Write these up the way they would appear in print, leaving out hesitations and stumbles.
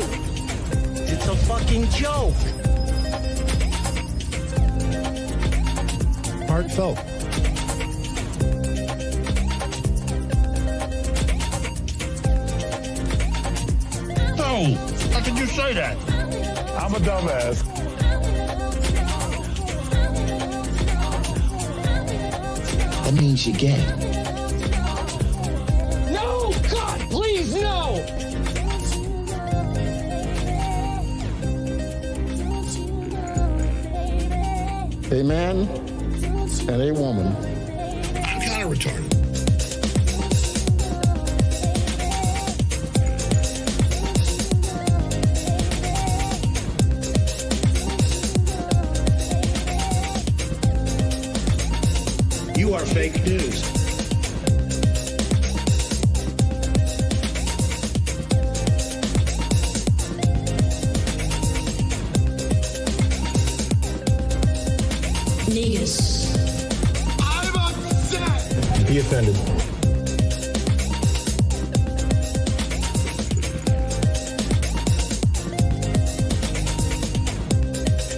you. It's a fucking joke. Heartfelt. No! How could you say that? I'm a dumbass. That means you're gay. No! God, please, no! A man and a woman. I'm kind of retarded. You are fake news. Negus. I'm upset! Be offended.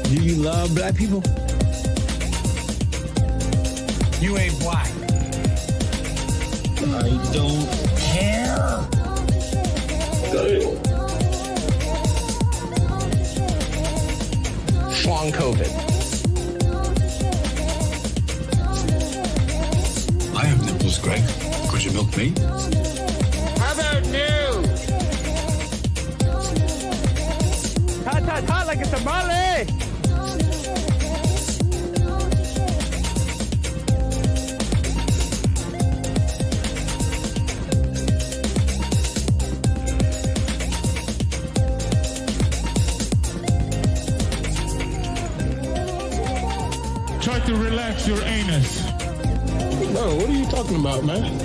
Do you love black people? You ain't black. I don't care. Long COVID. I have nipples, Greg. Could you milk me? How about new? Hot like a tamale. Try to relax your anus. No, what are you talking about, man?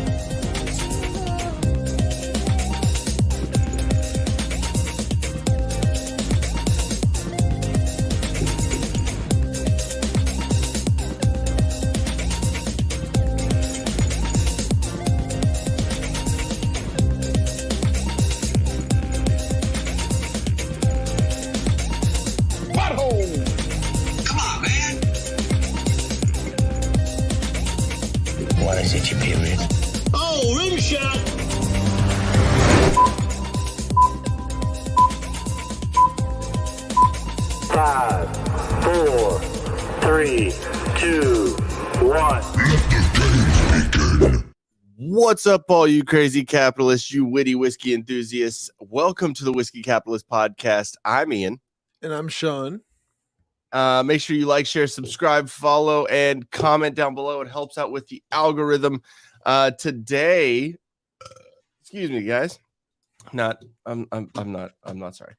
Come on, man. What is it, your period? Oh, rim shot. Five, four, three, two, one. What's up, all you crazy capitalists, you witty whiskey enthusiasts? Welcome to the Whiskey Capitalist Podcast. I'm Ian. And I'm Sean. Make sure you like, share, subscribe, follow, and comment down below. It helps out with the algorithm. Today, excuse me, guys. I'm not sorry.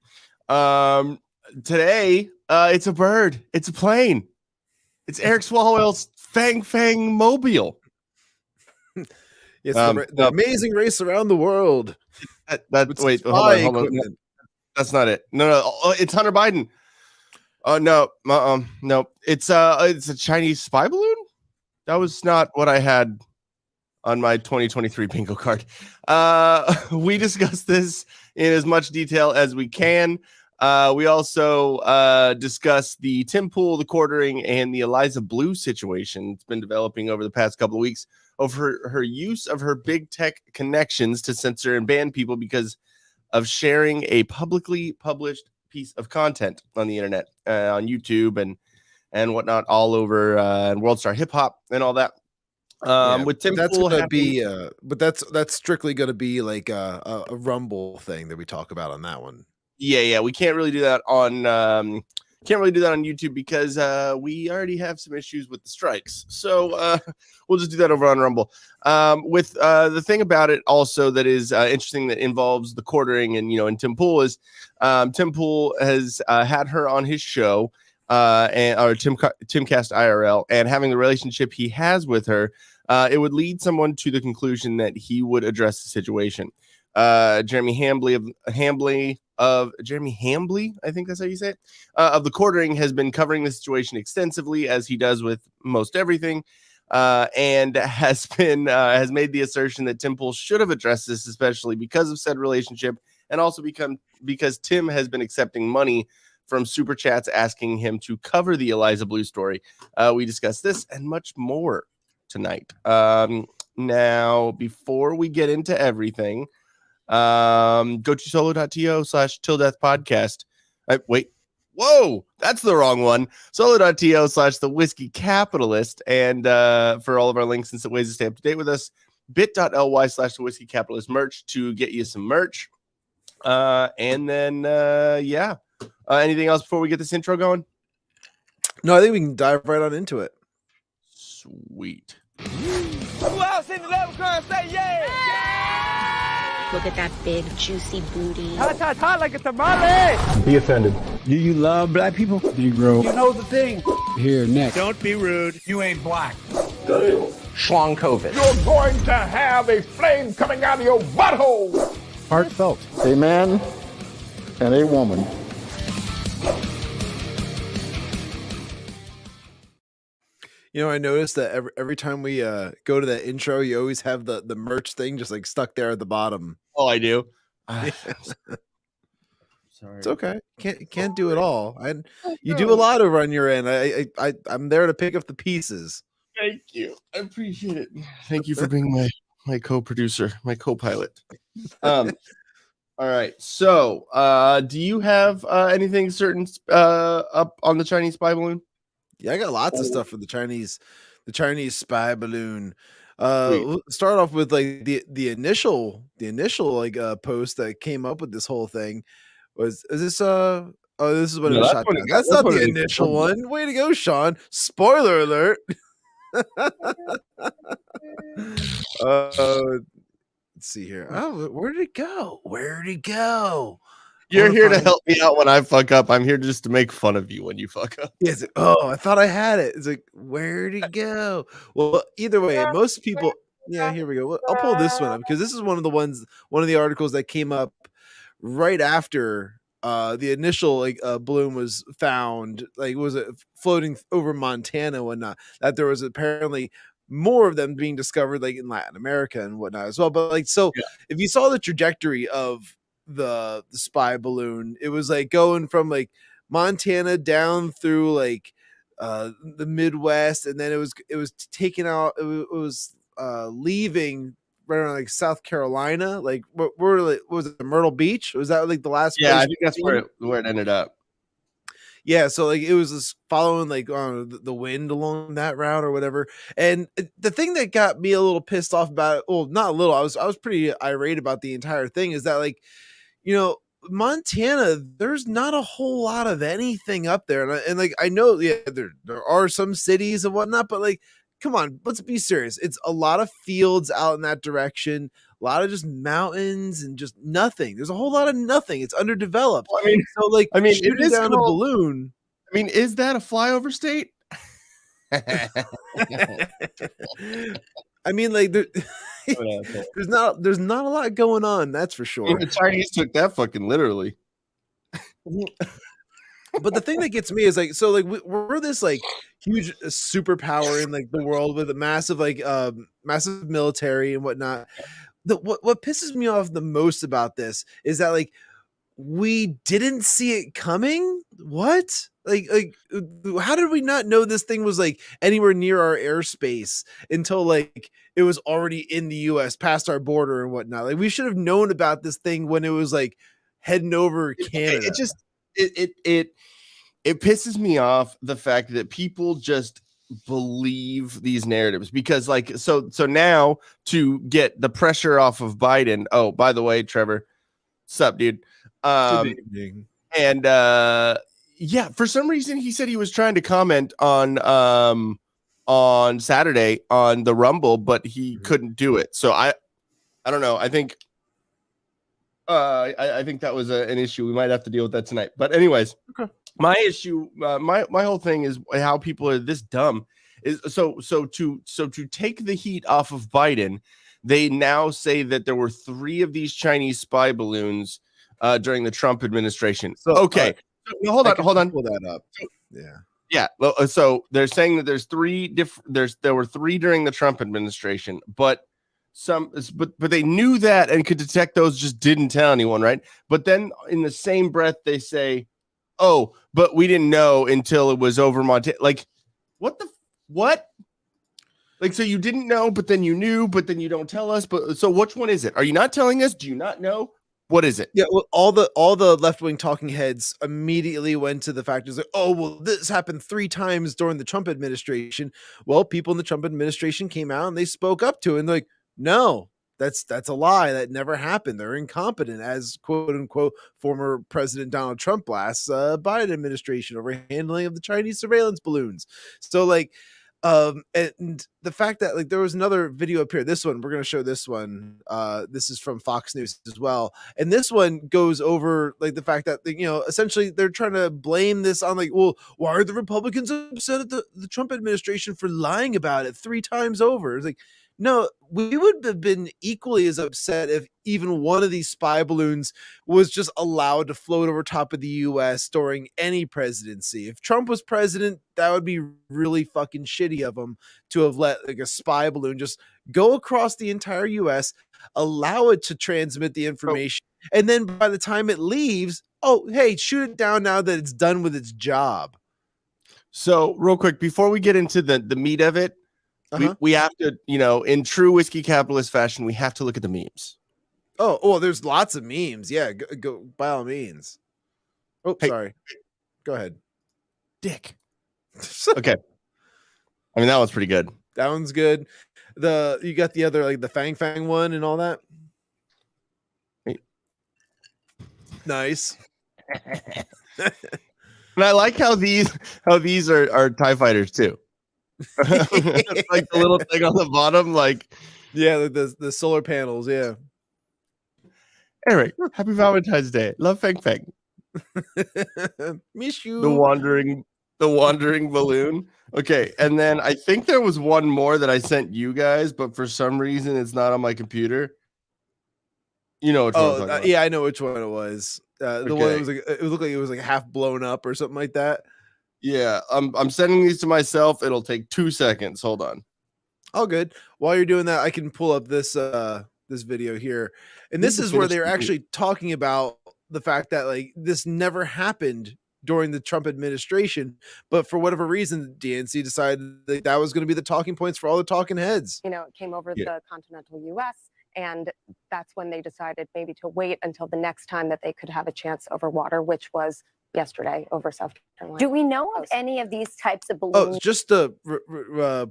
Today, it's a bird. It's a plane. It's Eric Swalwell's Fang mobile. Yes, the amazing race around the world. Wait, hold on. That's not it. No, it's Hunter Biden. Oh no, no. It's a Chinese spy balloon. That was not what I had on my 2023 bingo card. We discussed this in as much detail as we can. We also discussed the Tim Pool, the quartering, and the Eliza Blue situation. It's been developing over the past couple of weeks over her use of her big tech connections to censor and ban people because of sharing a publicly published piece of content on the internet, on YouTube and whatnot, all over and World Star Hip Hop and all that. With Tim that's Pool gonna be but that's strictly gonna be like a Rumble thing that we talk about on that one. Yeah, we can't really do that on YouTube because we already have some issues with the strikes. So we'll just do that over on Rumble. With the thing about it also that is interesting that involves the quartering and Tim Pool is Tim Pool has had her on his show or Timcast IRL, and having the relationship he has with her, it would lead someone to the conclusion that he would address the situation. Jeremy Hambly, I think that's how you say it, of TheQuatering, has been covering the situation extensively, as he does with most everything, and has made the assertion that Tim Pool should have addressed this, especially because of said relationship and also because Tim has been accepting money from super chats asking him to cover the Eliza Blue story. We discussed this and much more tonight. Now, before we get into everything, go to solo.to/tilldeathpodcast. Wait. Whoa, that's the wrong one. Solo.to/the whiskey capitalist. And for all of our links and ways to stay up to date with us, bit.ly/the whiskey capitalist merch to get you some merch. And then, anything else before we get this intro going? No, I think we can dive right on into it. Sweet. Who else in the level car say yeah? Look at that big, juicy booty. Hot like a tamale. Be offended. Do you love black people? Do you grow You know the thing. here next? Don't be rude. You ain't black. Schlong COVID. You're going to have a flame coming out of your butthole. Heartfelt. A man and a woman. You know, I noticed that every time we go to that intro, you always have the merch thing just like stuck there at the bottom. Oh, I do. Sorry, it's okay. Can't do it all. You do a lot over on your end. I'm there to pick up the pieces. Thank you. I appreciate it. Thank you for being my co-producer, my co-pilot. All right. So, do you have anything certain up on the Chinese spy balloon? Yeah, I got lots of stuff for the Chinese spy balloon. We'll start off with like the initial like post that came up with this whole thing. Is this this is what it was shot down. That's not the initial one. Way to go, Sean. Spoiler alert. Let's see here. Oh, where did it go? You're here to help me out when I fuck up. I'm here just to make fun of you when you fuck up. Yes. I thought I had it. It's like, where'd it go? Well, either way, most people. Yeah, here we go. I'll pull this one up because this is one of the articles that came up right after the initial balloon was found. Like, was it floating over Montana and whatnot? That there was apparently more of them being discovered like in Latin America and whatnot as well. But if you saw the trajectory of the spy balloon, it was like going from like Montana down through like the Midwest, and then it was taken out. It was leaving right around like South Carolina. Like where like, was it, Myrtle Beach? Was that like the last? Yeah, I think that's where it ended up. Yeah, so like it was just following like the wind along that route or whatever. And the thing that got me a little pissed off about it, well, not a little, I was pretty irate about the entire thing, is that like, you know, Montana, there's not a whole lot of anything up there. And like, I know, yeah, there are some cities and whatnot, but like, come on, let's be serious. It's a lot of fields out in that direction, a lot of just mountains and just nothing. There's a whole lot of nothing. It's underdeveloped. Well, shooting down a balloon. I mean, is that a flyover state? I mean, like there's not a lot going on, that's for sure. The Chinese took that fucking literally. But the thing that gets me is like, so like we're this like huge superpower in like the world with a massive massive military and whatnot. What pisses me off the most about this is that like we didn't see it coming. What? Like how did we not know this thing was like anywhere near our airspace until like it was already in the US past our border and whatnot? Like we should have known about this thing when it was like heading over Canada. It just it pisses me off, the fact that people just believe these narratives, because like so now to get the pressure off of Biden. Oh, by the way, Trevor, sup, dude? And yeah, for some reason he said he was trying to comment on Saturday on the Rumble, but he couldn't do it. So I don't know. I think I think that was an issue. We might have to deal with that tonight. But anyways, okay. My issue, my whole thing is how people are this dumb. Is so to take the heat off of Biden, they now say that there were 3 of these Chinese spy balloons during the Trump administration. So okay, hold on. Pull that up. Yeah. So they're saying that there were 3 during the Trump administration, but but they knew that and could detect those, just didn't tell anyone, right? But then in the same breath they say, oh, but we didn't know until it was over Montana. Like, what? Like, so you didn't know, but then you knew, but then you don't tell us. But so which one is it? Are you not telling us? Do you not know? What is it? Yeah, well, all the left-wing talking heads immediately went to the fact is like, oh, well, this happened 3 times during the Trump administration. Well, people in the Trump administration came out and they spoke up to it and they're like, no, that's a lie. That never happened. They're incompetent, as quote unquote former President Donald Trump blasts Biden administration over handling of the Chinese surveillance balloons. So like, and the fact that like there was another video up here, this one we're going to show, this one this is from Fox News as well, and this one goes over like the fact that, you know, essentially they're trying to blame this on like, well, why are the Republicans upset at the Trump administration for lying about it 3 times over? It's like, no, we would have been equally as upset if even one of these spy balloons was just allowed to float over top of the US during any presidency. If Trump was president, that would be really fucking shitty of him to have let like a spy balloon just go across the entire US, allow it to transmit the information, and then by the time it leaves, oh, hey, shoot it down now that it's done with its job. So real quick, before we get into the meat of it, we have to, you know, in true whiskey capitalist fashion, we have to look at the memes. Oh, well, there's lots of memes. Yeah, go by all means. Oh, hey, sorry. Go ahead. Dick. Okay. I mean, that one's pretty good. That one's good. You got the other, like the Fang one and all that. Hey. Nice. And I like how these are TIE fighters too. Like the little thing on the bottom, like, yeah, like the solar panels. Yeah. Anyway, happy Valentine's Day. Love Fang. Miss you. The wandering balloon. Okay, and then I think there was one more that I sent you guys, but for some reason it's not on my computer. You know which one? Yeah, I know which one it was. The one that was like, it looked like it was like half blown up or something like that. Yeah, I'm sending these to myself. It'll take 2 seconds. Hold on. All good. While you're doing that, I can pull up this this video here, and this is where they're actually talking about the fact that like this never happened during the Trump administration, but for whatever reason, DNC decided that was going to be the talking points for all the talking heads. You know, it came over the continental U.S. and that's when they decided maybe to wait until the next time that they could have a chance over water, which was yesterday over South Carolina. Do we know of any of these types of balloons? Oh, just to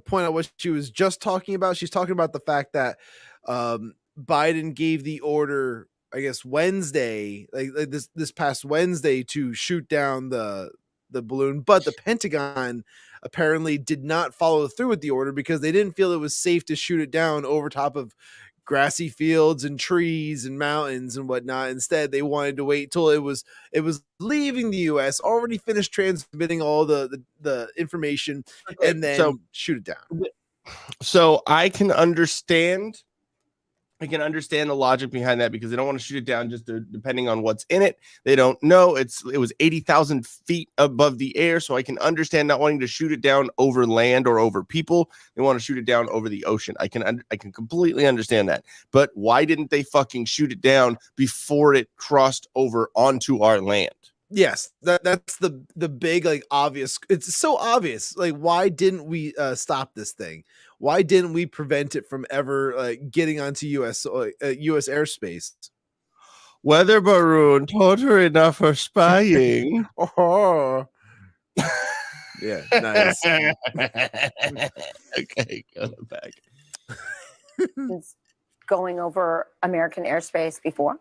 point out what she was just talking about, she's talking about the fact that Biden gave the order, I guess Wednesday, like this past Wednesday, to shoot down the balloon, but the Pentagon apparently did not follow through with the order because they didn't feel it was safe to shoot it down over top of grassy fields and trees and mountains and whatnot. Instead, they wanted to wait till it was leaving the U.S., already finished transmitting all the information, and then shoot it down. So I can understand the logic behind that because they don't want to shoot it down just depending on what's in it. They don't know. It was 80,000 feet above the air, so I can understand not wanting to shoot it down over land or over people. They want to shoot it down over the ocean. I can completely understand that. But why didn't they fucking shoot it down before it crossed over onto our land? Yes, that's the big, like, obvious. It's so obvious. Like, why didn't we stop this thing? Why didn't we prevent it from ever getting onto U.S. airspace? Weather balloon, totally enough for spying. Oh. Yeah, nice. Okay, go back. Going over American airspace before?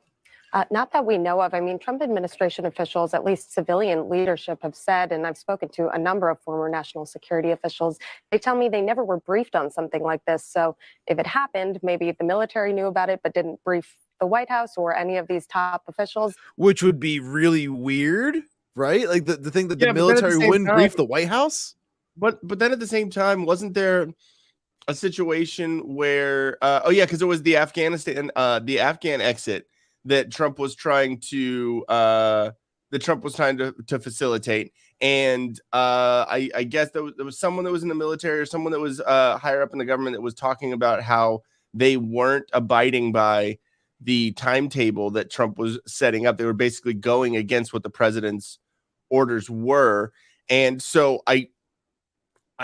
Not that we know of. I mean, Trump administration officials, at least civilian leadership, have said, and I've spoken to a number of former national security officials, they tell me they never were briefed on something like this. So if it happened, maybe the military knew about it, but didn't brief the White House or any of these top officials. Which would be really weird, right? Like the thing that the military wouldn't brief the White House? But then at the same time, wasn't there a situation where, because it was the Afghan exit that Trump was trying to facilitate, and I guess there was someone that was in the military or someone that was higher up in the government that was talking about how they weren't abiding by the timetable that Trump was setting up. They were basically going against what the president's orders were. And so I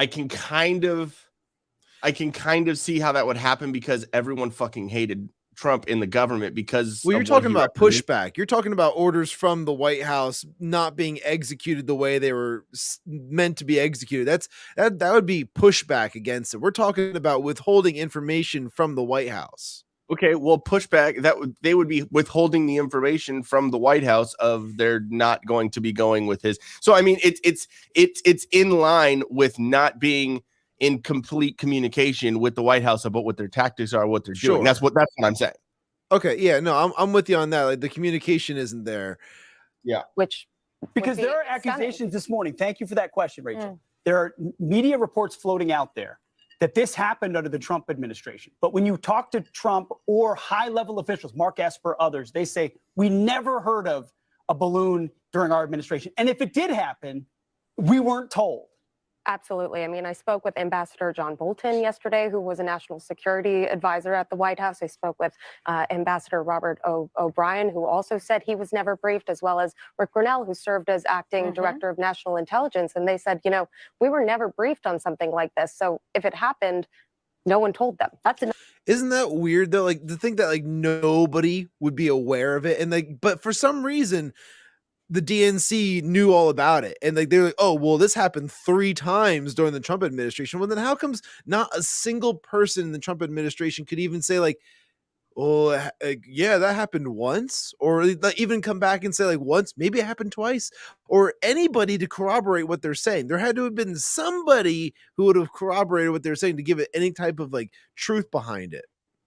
can kind of see how that would happen, because everyone fucking hated Trump in the government because you're talking about pushback. You're talking about orders from the White House not being executed the way they were meant to be executed. That would be pushback against it. We're talking about withholding information from the White House. Okay, well, pushback they would be withholding the information from the White House of they're not going to be going with his. So I mean, it's in line with not being in complete communication with the White House about what their tactics are, what they're doing. That's what I'm saying. Okay, yeah, no, I'm with you on that. Like, the communication isn't there. Yeah, because there are accusations this morning. Thank you for that question, Rachel. There are media reports floating out there that this happened under the Trump administration. But when you talk to Trump or high-level officials, Mark Esper, others, they say, we never heard of a balloon during our administration. And if it did happen, we weren't told. Absolutely. I mean, I spoke with Ambassador John Bolton yesterday, who was a national security advisor at the White House. I spoke with Ambassador Robert O'Brien, who also said he was never briefed, as well as Rick Grinnell, who served as acting director of national intelligence. And they said, you know, we were never briefed on something like this. So if it happened, no one told them. Isn't that weird though? Like, to think that like nobody would be aware of it, and like, but for some reason, the DNC knew all about it, and like they're like, oh well, this happened 3 times during the Trump administration. Well, then how comes not a single person in the Trump administration could even say like, oh yeah, that happened once, or like, even come back and say like once, maybe it happened twice, or anybody to corroborate what they're saying? There had to have been somebody who would have corroborated what they're saying to give it any type of like truth behind it.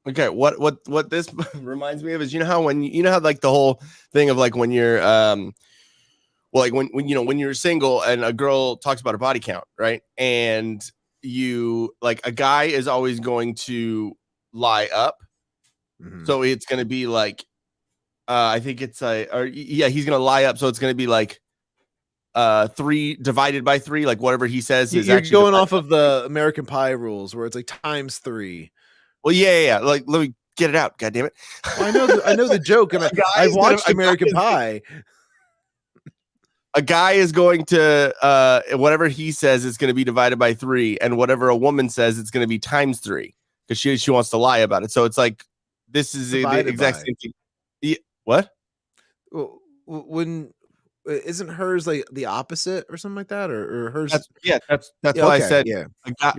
Okay, what this reminds me of is, you know how like the whole thing of like when you're well, like when you're single and a girl talks about her body count, right? And you like, a guy is always going to lie up. So it's going to be like I think it's he's going to lie up, so it's going to be like 3 divided by 3, like whatever he says is You're actually going off of the American Pie rules where it's like times 3. Well, yeah. Like, let me get it out. God damn it. Well, I know the joke, and I've watched American Pie. A guy is going to whatever he says is going to be divided by 3, and whatever a woman says it's going to be times 3, because she wants to lie about it. So it's like, this is the exact same thing. Yeah, what? When isn't hers like the opposite or something like that, or hers? That's why I said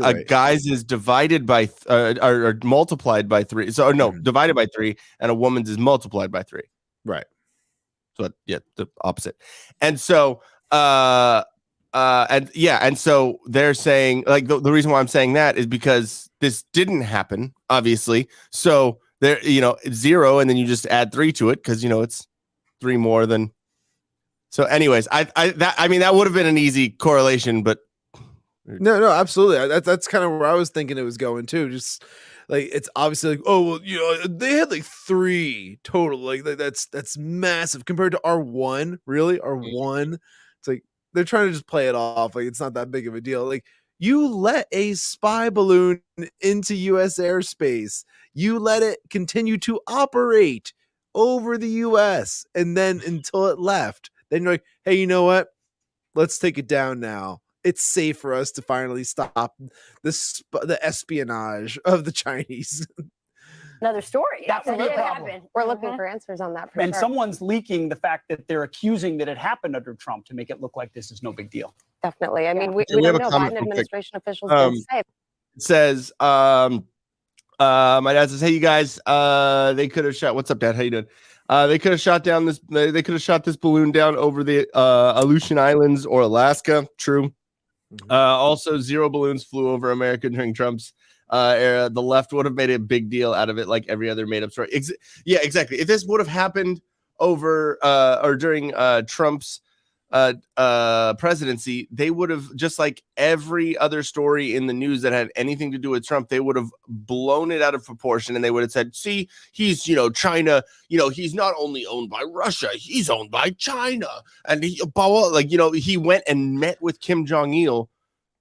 a guy's is divided by or multiplied by 3. So no, divided by 3, and a woman's is multiplied by 3. Right. So yeah, the opposite. And so and so they're saying, like, the reason why I'm saying that is because this didn't happen, obviously. So there, it's 0, and then you just add 3 to it, because it's 3 more than. So anyways, I mean that would have been an easy correlation, but no, absolutely. That's kind of where I was thinking it was going too. Just like, it's obviously like, oh well, they had like 3 total. Like that's massive compared to our 1. Really, our 1. It's like they're trying to just play it off like it's not that big of a deal. Like, you let a spy balloon into U.S. airspace. You let it continue to operate over the U.S. and then until it left. Then you're like, hey, you know what? Let's take it down now. It's safe for us to finally stop the espionage of the Chinese. Another story. That's a good problem. Happened. We're looking for answers on that. And someone's leaking the fact that they're accusing that it happened under Trump to make it look like this is no big deal. Definitely. I mean, we don't know. Biden administration officials didn't say. It says, my dad says, hey, you guys, they could have shot. What's up, Dad? How you doing? They could have shot down this. They could have shot this balloon down over the Aleutian Islands or Alaska. True. Also, 0 balloons flew over America during Trump's era. The left would have made a big deal out of it, like every other made-up story. Yeah, exactly. If this would have happened over or during Trump's presidency, they would have, just like every other story in the news that had anything to do with Trump, they would have blown it out of proportion, and they would have said, see, he's China, he's not only owned by Russia, he's owned by China, and he he went and met with Kim Jong-il,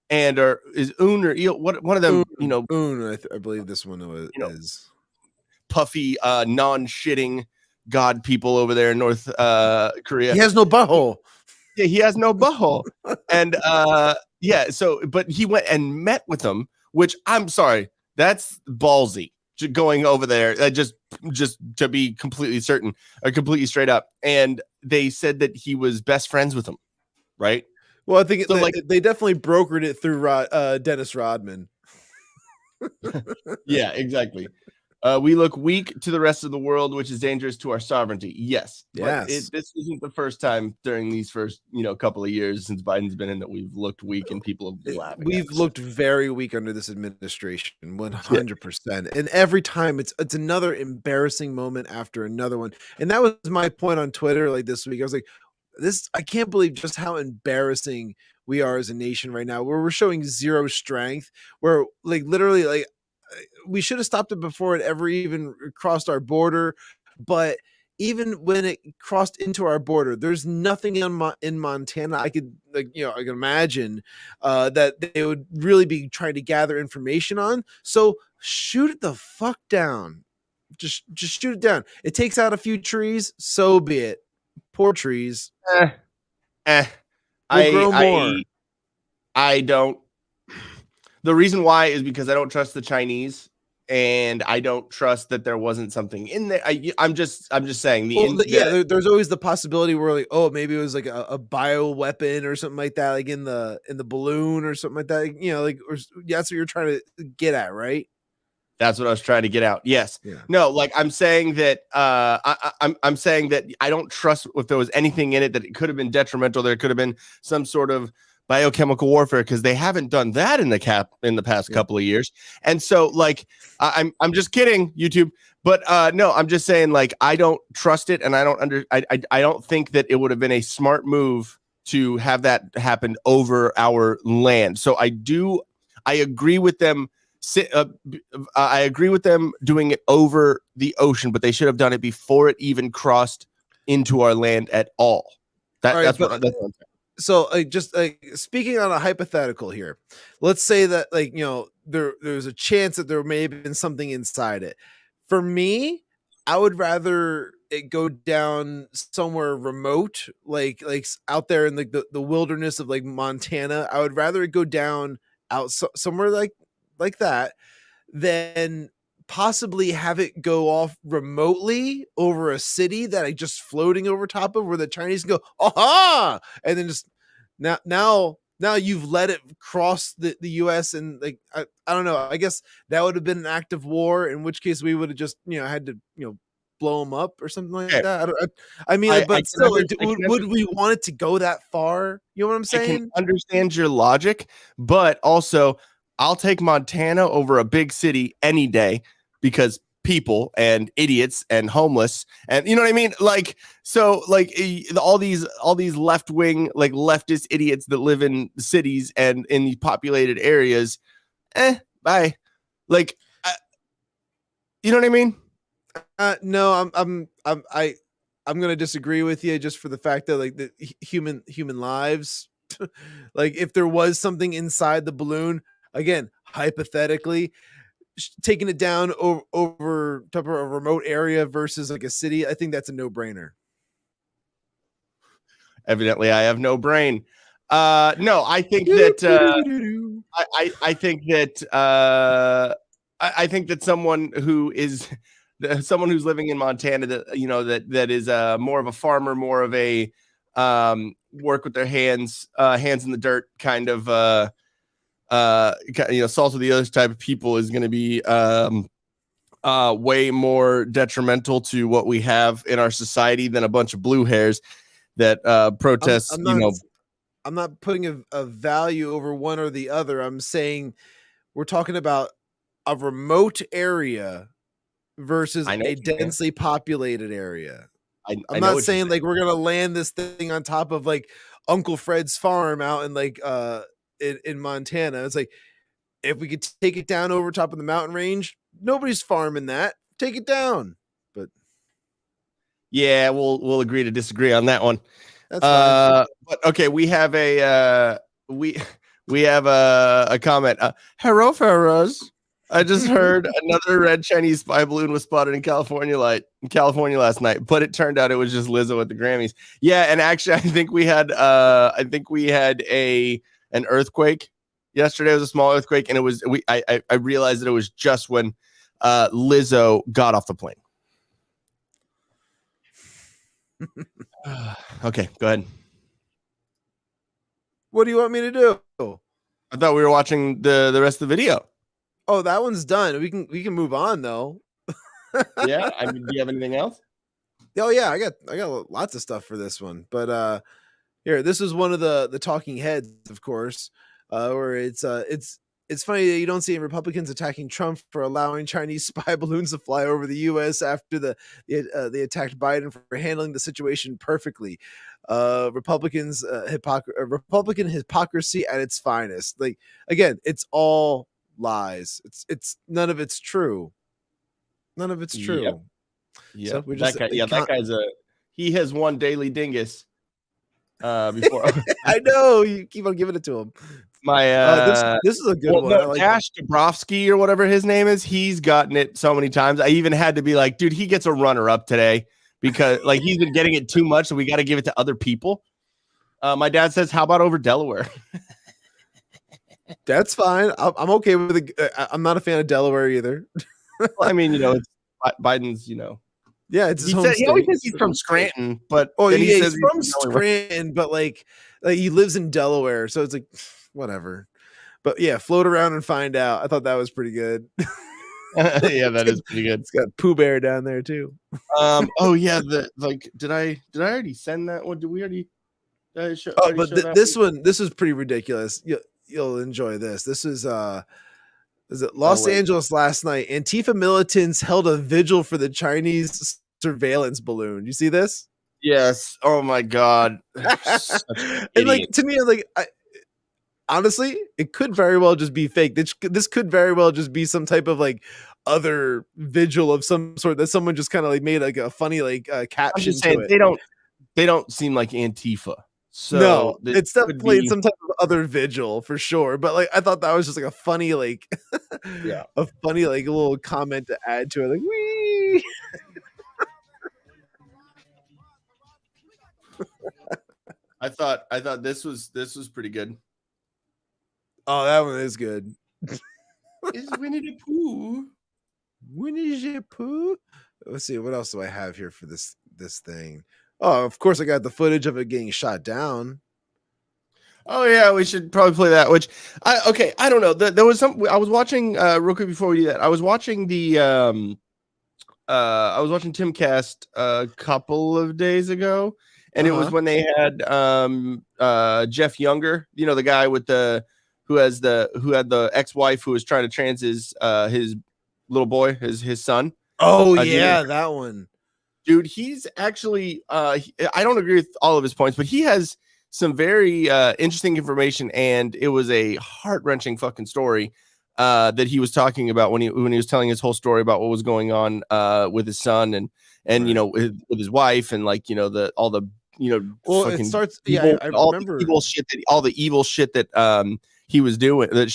and or is Un or Il, one of them, Un, I believe this one is. puffy, non-shitting god people over there in North Korea. He has no butthole. Yeah, he has no butthole. And yeah, so but he went and met with them, which I'm sorry, that's ballsy. Going over there, just to be completely certain or completely straight up. And they said that he was best friends with them, right? Well, I think So, they definitely brokered it through Dennis Rodman. Yeah, exactly. We look weak to the rest of the world, which is dangerous to our sovereignty. Yes. But this isn't the first time during these first, couple of years since Biden's been in that we've looked weak and people have been laughing. We've looked very weak under this administration, 100%. And every time it's another embarrassing moment after another one. And that was my point on Twitter like this week. I was like, I can't believe just how embarrassing we are as a nation right now, where we're showing zero strength, where literally we should have stopped it before it ever even crossed our border. But even when it crossed into our border, there's nothing in Montana I could I can imagine that they would really be trying to gather information on. So shoot it the fuck down. Just shoot it down. It takes out a few trees, so be it. Poor trees. We'll grow more. I don't. The reason why is because I don't trust the Chinese, and I don't trust that there wasn't something in there. I'm just saying there's always the possibility where maybe it was like a bio weapon or something like that, like in the balloon or something like that. That's what you're trying to get at, right? That's what I was trying to get out. Yes. Yeah. No, I'm saying that I'm saying that I don't trust if there was anything in it that it could have been detrimental. There could have been some sort of biochemical warfare, because they haven't done that in the past couple of years. And so I'm just kidding, YouTube. But no, I'm just saying I don't trust it, and I don't think that it would have been a smart move to have that happen over our land. So I agree with them. I agree with them doing it over the ocean, but they should have done it before it even crossed into our land at all. That's what I'm saying. So just speaking on a hypothetical here, let's say that there's a chance that there may have been something inside it. For me, I would rather it go down somewhere remote, like out there in the wilderness of Montana. I would rather it go down out somewhere like that than possibly have it go off remotely over a city that just floating over top of, where the Chinese can go, aha, and then just now you've let it cross the US, and I don't know, I guess that would have been an act of war, in which case we would have just had to blow them up or something like that. Would we want it to go that far? You know what I'm saying? I can understand your logic, but also I'll take Montana over a big city any day, because people and idiots and homeless, and you know what I mean? All these left-wing, leftist idiots that live in cities and in these populated areas, bye. You know what I mean? No, I'm gonna disagree with you, just for the fact that the human lives. If there was something inside the balloon, again, hypothetically, taking it down over top of a remote area versus a city, I think that's a no-brainer. Evidently, I have no brain. No, I think that I think that someone who's living in Montana, that is more of a farmer, more of a work with their hands in the dirt kind of salt of the earth type of people, is going to be way more detrimental to what we have in our society than a bunch of blue hairs that protest. I'm not putting a value over one or the other. I'm saying we're talking about a remote area versus a densely populated area. I'm not saying we're gonna land this thing on top of Uncle Fred's farm out in Montana. It's if we could take it down over top of the mountain range, nobody's farming that. Take it down. But yeah, we'll agree to disagree on that one. That's fine. But okay, we have a we have a comment. Hello, fellas. I just heard another red Chinese spy balloon was spotted in California last night, but it turned out it was just Lizzo at the Grammys. Yeah, and actually, I think we had an earthquake yesterday. It was a small earthquake, and I realized that it was just when Lizzo got off the plane. Okay, go ahead. What do you want me to do? I thought we were watching the rest of the video. Oh, that one's done. We can move on though. Yeah, I mean, do you have anything else? Oh yeah, I got lots of stuff for this one. But here, this is one of the talking heads, of course, where it's funny that you don't see Republicans attacking Trump for allowing Chinese spy balloons to fly over the U.S. after they attacked Biden for handling the situation perfectly. Republican hypocrisy at its finest. Like, again, it's all lies. It's none of it's true. None of it's true. Yeah, so that guy's he has one daily dingus. Before I know you keep on giving it to him. This is a good one. No, Dash Dabrowski or whatever his name is, he's gotten it so many times. I even had to be like, dude, he gets a runner up today because like he's been getting it too much, so we got to give it to other people. My dad says, "How about over Delaware?" That's fine. I'm okay with it. I'm not a fan of Delaware either. Well, I mean, it's Biden's. Yeah, it's his he home said, state. He always says he's from Scranton, but he says he's from Scranton, but like he lives in Delaware, so it's like whatever. But yeah, float around and find out. I thought that was pretty good. Yeah, that is pretty good. It's got Pooh Bear down there too. Oh yeah, did I already send that one? Did we already? This is pretty ridiculous. You'll enjoy this. This is it Los Angeles last night? Antifa militants held a vigil for the Chinese surveillance balloon. You see this? Yes. Oh my god. And like to me, honestly, it could very well just be fake. This could very well just be some type of like other vigil of some sort that someone just kind of like made like a funny caption. I'm just saying, they don't seem like Antifa. So no, it's definitely some type of other vigil for sure. But like, I thought that was just like a funny a funny little comment to add to it. Like, wee. I thought this was pretty good. Oh, that one is good. Is Winnie the Pooh? Winnie the Pooh? Let's see, what else do I have here for this thing? Oh, of course, I got the footage of it getting shot down. Oh yeah, we should probably play that. I don't know. There was some. I was watching real quick before we do that. I was watching Timcast a couple of days ago, and it was when they had Jeff Younger, the guy who had the ex-wife who was trying to trans his little boy, his son. Oh yeah, that one. Dude, he's actually I don't agree with all of his points, but he has some very interesting information, and it was a heart-wrenching fucking story that he was talking about when he was telling his whole story about what was going on with his son and right. with his wife and it starts I remember all the evil shit that she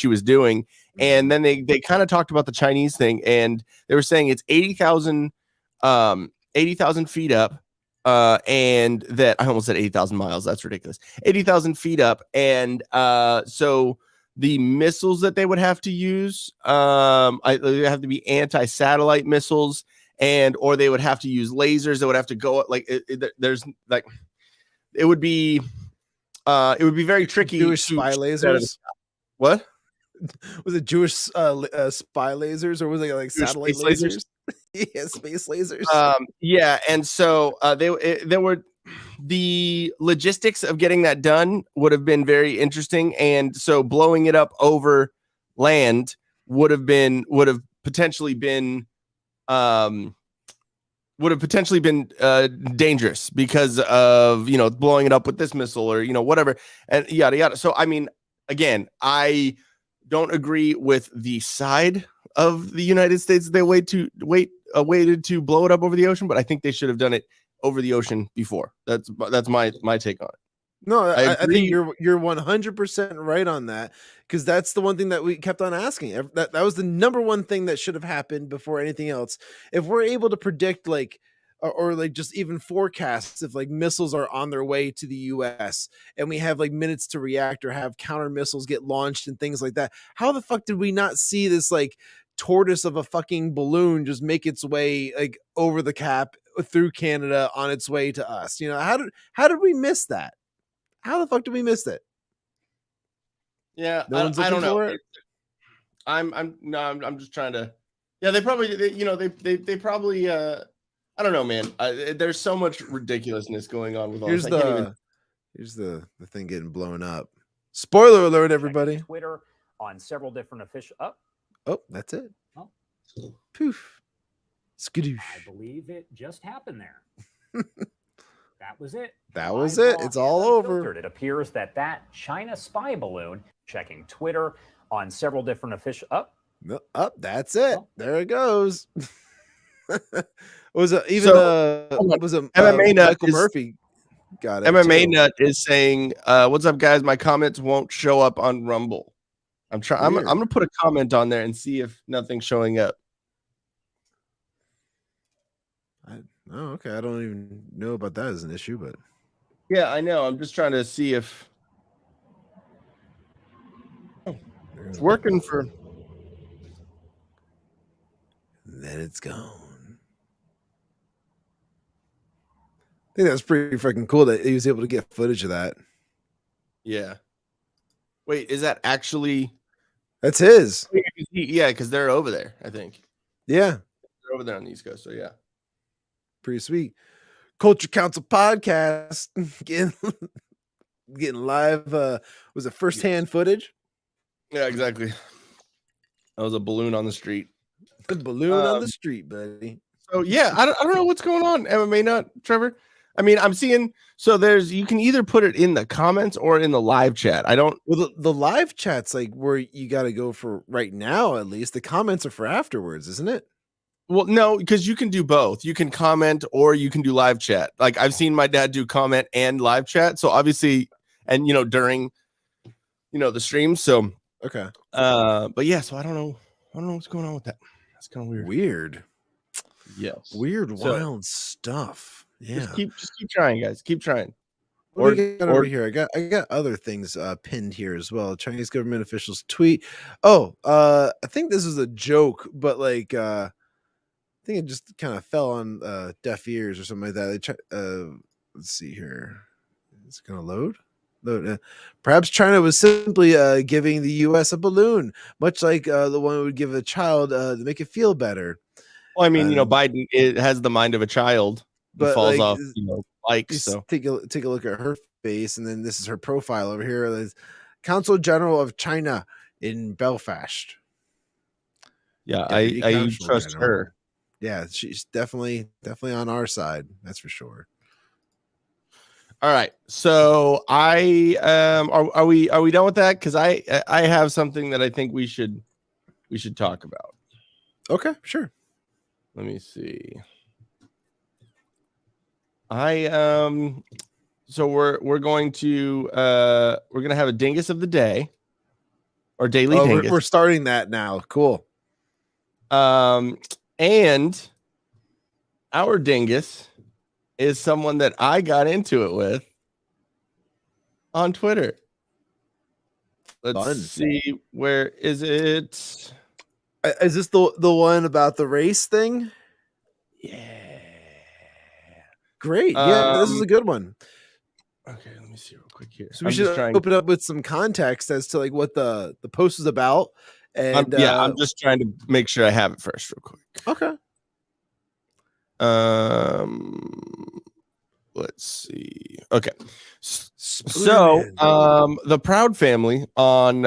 was doing, and then they kind of talked about the Chinese thing, and they were saying it's 80,000 feet up, and that I almost said 80,000 miles. That's ridiculous. 80,000 feet up, and so the missiles that they would have to use, they have to be anti-satellite missiles, or they would have to use lasers that would have to go it would be very tricky. Jewish spy lasers. What was it? Jewish spy lasers, or was it like satellite lasers? Yeah, space lasers. Yeah, and so there were the logistics of getting that done would have been very interesting, and so blowing it up over land would have potentially been dangerous because of blowing it up with this missile or whatever and yada yada. So I mean, again, I don't agree with the side of the United States they waited to blow it up over the ocean, but I think they should have done it over the ocean before. That's my take on it. No, I agree. think you're 100% right on that, because that's the one thing that we kept on asking. That was the number one thing that should have happened before anything else. If we're able to predict like or like just even forecasts if like missiles are on their way to the US and we have like minutes to react or have counter missiles get launched and things like that, how the fuck did we not see this like tortoise of a fucking balloon just make its way like over the cap through Canada on its way to us? You know, how did we miss that? How the fuck did we miss it? Yeah, No one's I don't looking know. for it? I'm just trying to. Yeah, they probably they probably I don't know, man. There's so much ridiculousess going on with all Here's this. Here's the thing getting blown up. Spoiler alert, everybody. Twitter on several different official. Oh, that's it. Oh. Poof. Skadoosh. I believe it just happened there. That was it. That was it. It's all over. It appears that China spy balloon checking Twitter on several different official. That's it. There it goes. Was it even was it MMA Nut Michael Murphy got it? MMA Nut is saying, "What's up, guys? My comments won't show up on Rumble. I'm trying. I'm gonna put a comment on there and see if nothing's showing up." Oh, okay. I don't even know about that as an issue, but yeah, I know. I'm just trying to see if it's working for. Then it's gone. I think that's pretty freaking cool that he was able to get footage of that. Yeah. Wait, is that actually? That's his. Yeah, because they're over there. I think. Yeah, they're over there on the East Coast. So yeah. Pretty sweet. Culture Council podcast getting live. Was it firsthand footage? Yeah, exactly. That was a balloon on the street. A balloon on the street, buddy. So yeah, I don't know what's going on. MMA Nut, Trevor. I mean, I'm seeing you can either put it in the comments or in the live chat. I don't. Well, the live chat's like where you got to go for right now. At least the comments are for afterwards, isn't it? Well, no, because you can do both. You can comment or you can do live chat. Like I've seen my dad do comment and live chat. So obviously, and during, the stream. So okay. But yeah, so I don't know what's going on with that. That's kind of weird. Weird. Yes. Weird, wild stuff. Yeah. Just keep trying, guys. Keep trying. What do we got over here? I got other things pinned here as well. Chinese government officials tweet. Oh, I think this is a joke, but like I think it just kind of fell on deaf ears or something like that. They try, let's see here. It's gonna load. Perhaps China was simply giving the U.S. a balloon, much like the one it would give a child to make it feel better. Well, I mean, Biden has the mind of a child, but falls off, bikes. So take a look at her face, and then this is her profile over here. There's Consul General of China in Belfast. Yeah, I trust her. Yeah, she's definitely on our side. That's for sure. All right, so I are we done with that? Because I have something that I think we should talk about. Okay, sure. Let me see. So we're going to have a dingus of the day, or daily dingus. We're starting that now. Cool. And our dingus is someone that I got into it with on Twitter. Let's see, where is it? Is this the one about the race thing? Yeah. Great. Yeah, this is a good one. Okay, let me see real quick here. So we should open up with some context as to like what the post is about. And I'm just trying to make sure I have it first real quick. Okay. Let's see. Okay. So the Proud Family on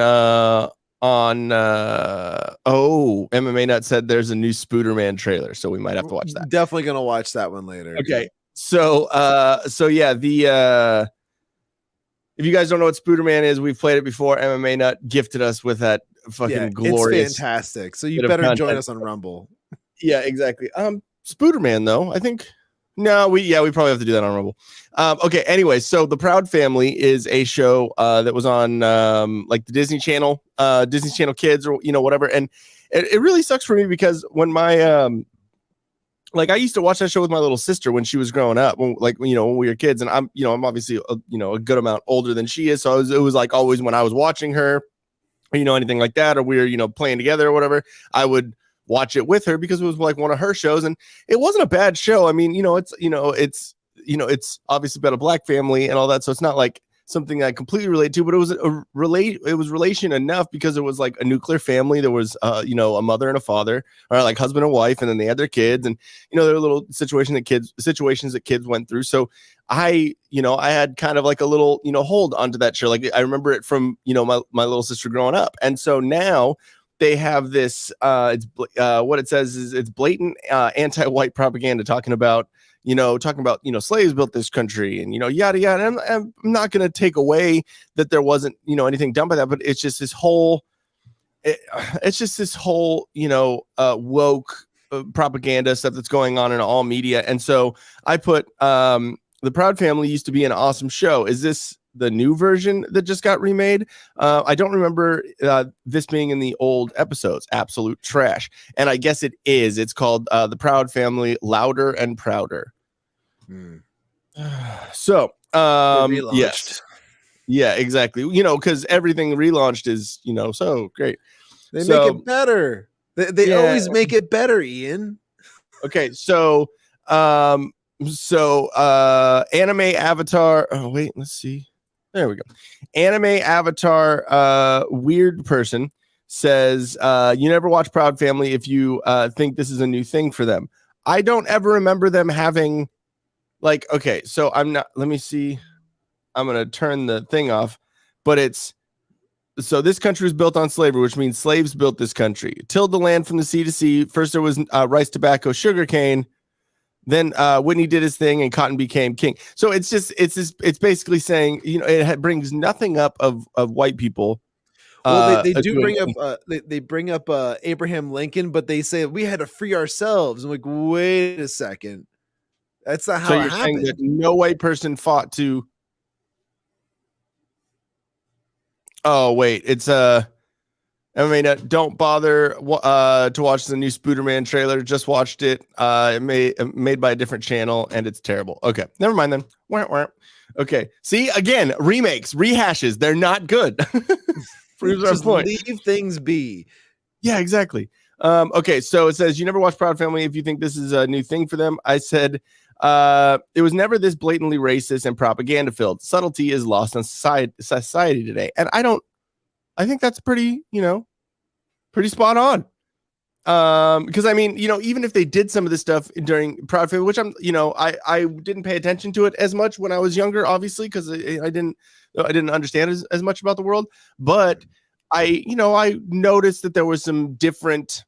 MMA Nut said there's a new Spooderman trailer, so we might have to watch that. Definitely gonna watch that one later. Okay. So yeah, if you guys don't know what Spooderman is, we've played it before. MMA Nut gifted us with that fucking glorious. It's fantastic. So you better join us on Rumble. Yeah, exactly. Spooderman though, I think No, we probably have to do that on Rumble. Okay. Anyway, so the Proud Family is a show that was on like the Disney Channel Kids, or whatever. And it really sucks for me because when my like I used to watch that show with my little sister when she was growing up, when we were kids, and I'm obviously a good amount older than she is, so it was like always when I was watching her, anything like that, or we were playing together or whatever, I would watch it with her because it was like one of her shows, and it wasn't a bad show. I mean, it's obviously about a black family and all that, so it's not like something I completely relate to, but it was relation enough because it was like a nuclear family. There was a mother and a father, or like husband and wife, and then they had their kids, and there were little situations that kids went through. So I had kind of like a little hold onto that show. Like I remember it from my little sister growing up, and so now they have this what it says is it's blatant anti-white propaganda talking about slaves built this country and yada yada. And I'm not going to take away that there wasn't anything done by that, but it's just this whole woke propaganda stuff that's going on in all media. And so I put the Proud Family used to be an awesome show. Is this the new version that just got remade? I don't remember this being in the old episodes. Absolute trash. And I guess it is. It's called The Proud Family Louder and Prouder. So yes, yeah, exactly. Because everything relaunched is so great. They make it better. They always make it better, Ian. Okay, so anime avatar. Oh wait, let's see. There we go. Anime avatar weird person says you never watch Proud Family if you think this is a new thing for them. I don't ever remember them having like, okay, so let me see. I'm going to turn the thing off, but so this country was built on slavery, which means slaves built this country. Tilled the land from the sea to sea. First there was rice, tobacco, sugarcane. Then Whitney did his thing and cotton became king. So it's basically saying, it brings nothing up of white people. Well, they do bring up they bring up Abraham Lincoln, but they say we had to free ourselves. I'm like, wait a second. That's not how it happened. Saying that no white person fought to. Oh wait, it's don't bother to watch the new Spooderman trailer. Just watched it. Made by a different channel, and it's terrible. Okay, never mind then. Okay, see again, remakes, rehashes. They're not good. Proves our point. Leave things be. Yeah, exactly. Okay, so it says you never watch Proud Family if you think this is a new thing for them. I said it was never this blatantly racist and propaganda filled. Subtlety is lost on society today, and I think that's pretty spot on. Because I mean, even if they did some of this stuff during Proud Family, which I didn't pay attention to it as much when I was younger, obviously, because I didn't understand as much about the world. But I noticed that there was some different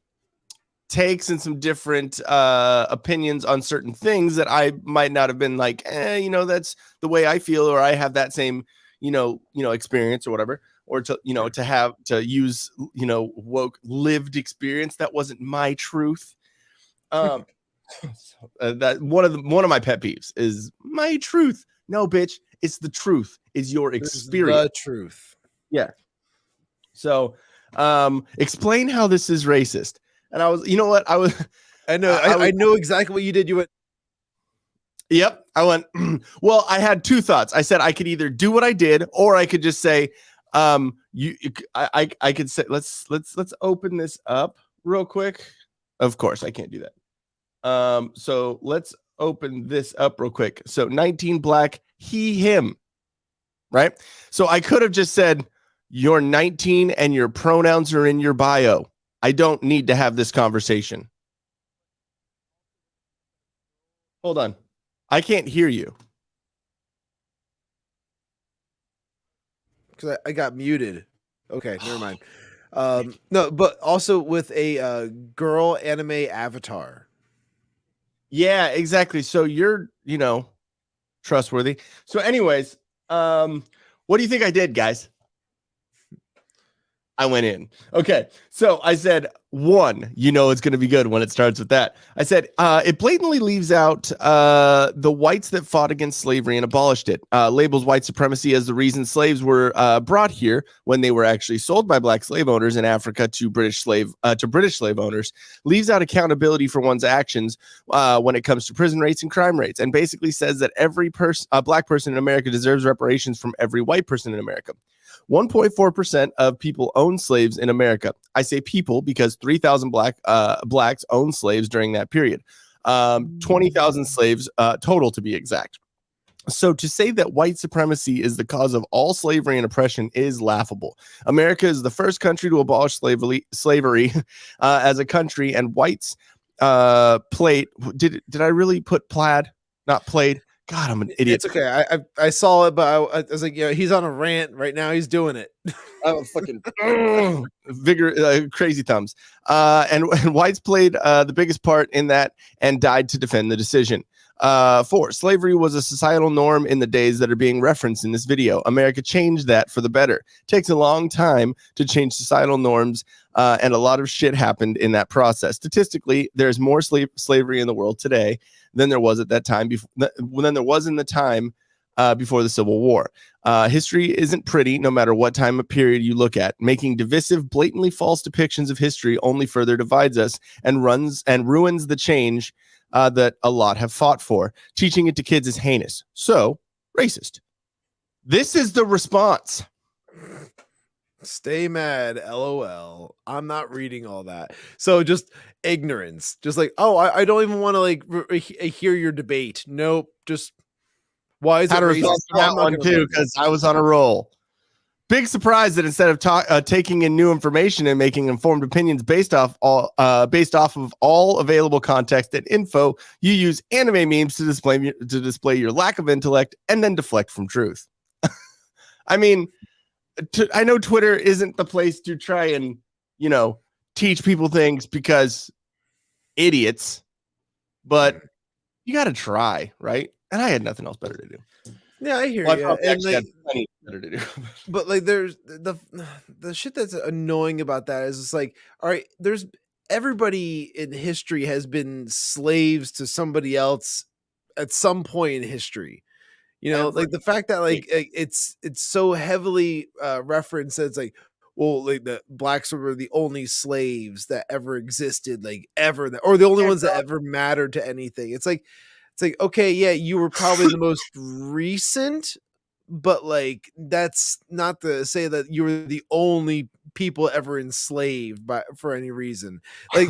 takes and some different opinions on certain things that I might not have been like, that's the way I feel, or I have that same experience or whatever. Or to use woke lived experience that wasn't my truth. That one of my pet peeves is my truth. No, bitch, it's the truth. It's your experience. The truth. Yeah. So, explain how this is racist. And I was, I know exactly what you did. You went. Yep. I went. Well, I had two thoughts. I said I could either do what I did, or I could just say. I could say let's open this up real quick. Of course I can't do that. So let's open this up real quick. So 19 black, he, him, right? So I could have just said you're 19 and your pronouns are in your bio. I don't need to have this conversation. Hold on. I can't hear you. Because I got muted. Okay, never mind. No, but also with a girl anime avatar. Yeah, exactly. So you're, trustworthy. So anyways, what do you think I did, guys? I went in. Okay. So I said, one, it's going to be good when it starts with that. I said, it blatantly leaves out the whites that fought against slavery and abolished it, labels white supremacy as the reason slaves were brought here when they were actually sold by black slave owners in Africa to British slave owners, leaves out accountability for one's actions when it comes to prison rates and crime rates, and basically says that every black person in America deserves reparations from every white person in America. 1.4% of people own slaves in America. I say people because 3,000 blacks owned slaves during that period. 20,000 slaves total, to be exact. So to say that white supremacy is the cause of all slavery and oppression is laughable. America is the first country to abolish slavery as a country, and whites played. Did I really put plaid? Not played. God, I'm an idiot. It's okay. I saw it, but I was like, he's on a rant right now. He's doing it. I'm fucking crazy thumbs. And whites played the biggest part in that and died to defend the decision. 4, slavery was a societal norm in the days that are being referenced in this video. America changed that for the better. It takes a long time to change societal norms, and a lot of shit happened in that process. Statistically, there's more slavery in the world today than there was at that time than there was in the time before the Civil War. History isn't pretty, no matter what time of period you look at. Making divisive, blatantly false depictions of history only further divides us and ruins the change that a lot have fought for. Teaching it to kids is heinous. So, racist. This is the response. Stay mad, LOL. I'm not reading all that. So just ignorance. Just like, oh, I don't even want to hear your debate. Nope. Just why is it racist? That one too, because I was on a roll. Big surprise that instead of taking in new information and making informed opinions based off of all available context and info, you use anime memes to display your lack of intellect and then deflect from truth. I mean, I know Twitter isn't the place to try and teach people things because idiots, but you got to try, right? And I had nothing else better to do. Yeah, I hear you. And plenty better to do. But there's the shit that's annoying about that is it's like, all right, there's everybody in history has been slaves to somebody else at some point in history. The fact that it's so heavily referenced that it's like, well, the blacks were the only slaves that ever existed, ever, or the only ones that ever mattered to anything. It's like, okay, yeah, you were probably the most recent, but that's not to say that you were the only people ever enslaved for any reason.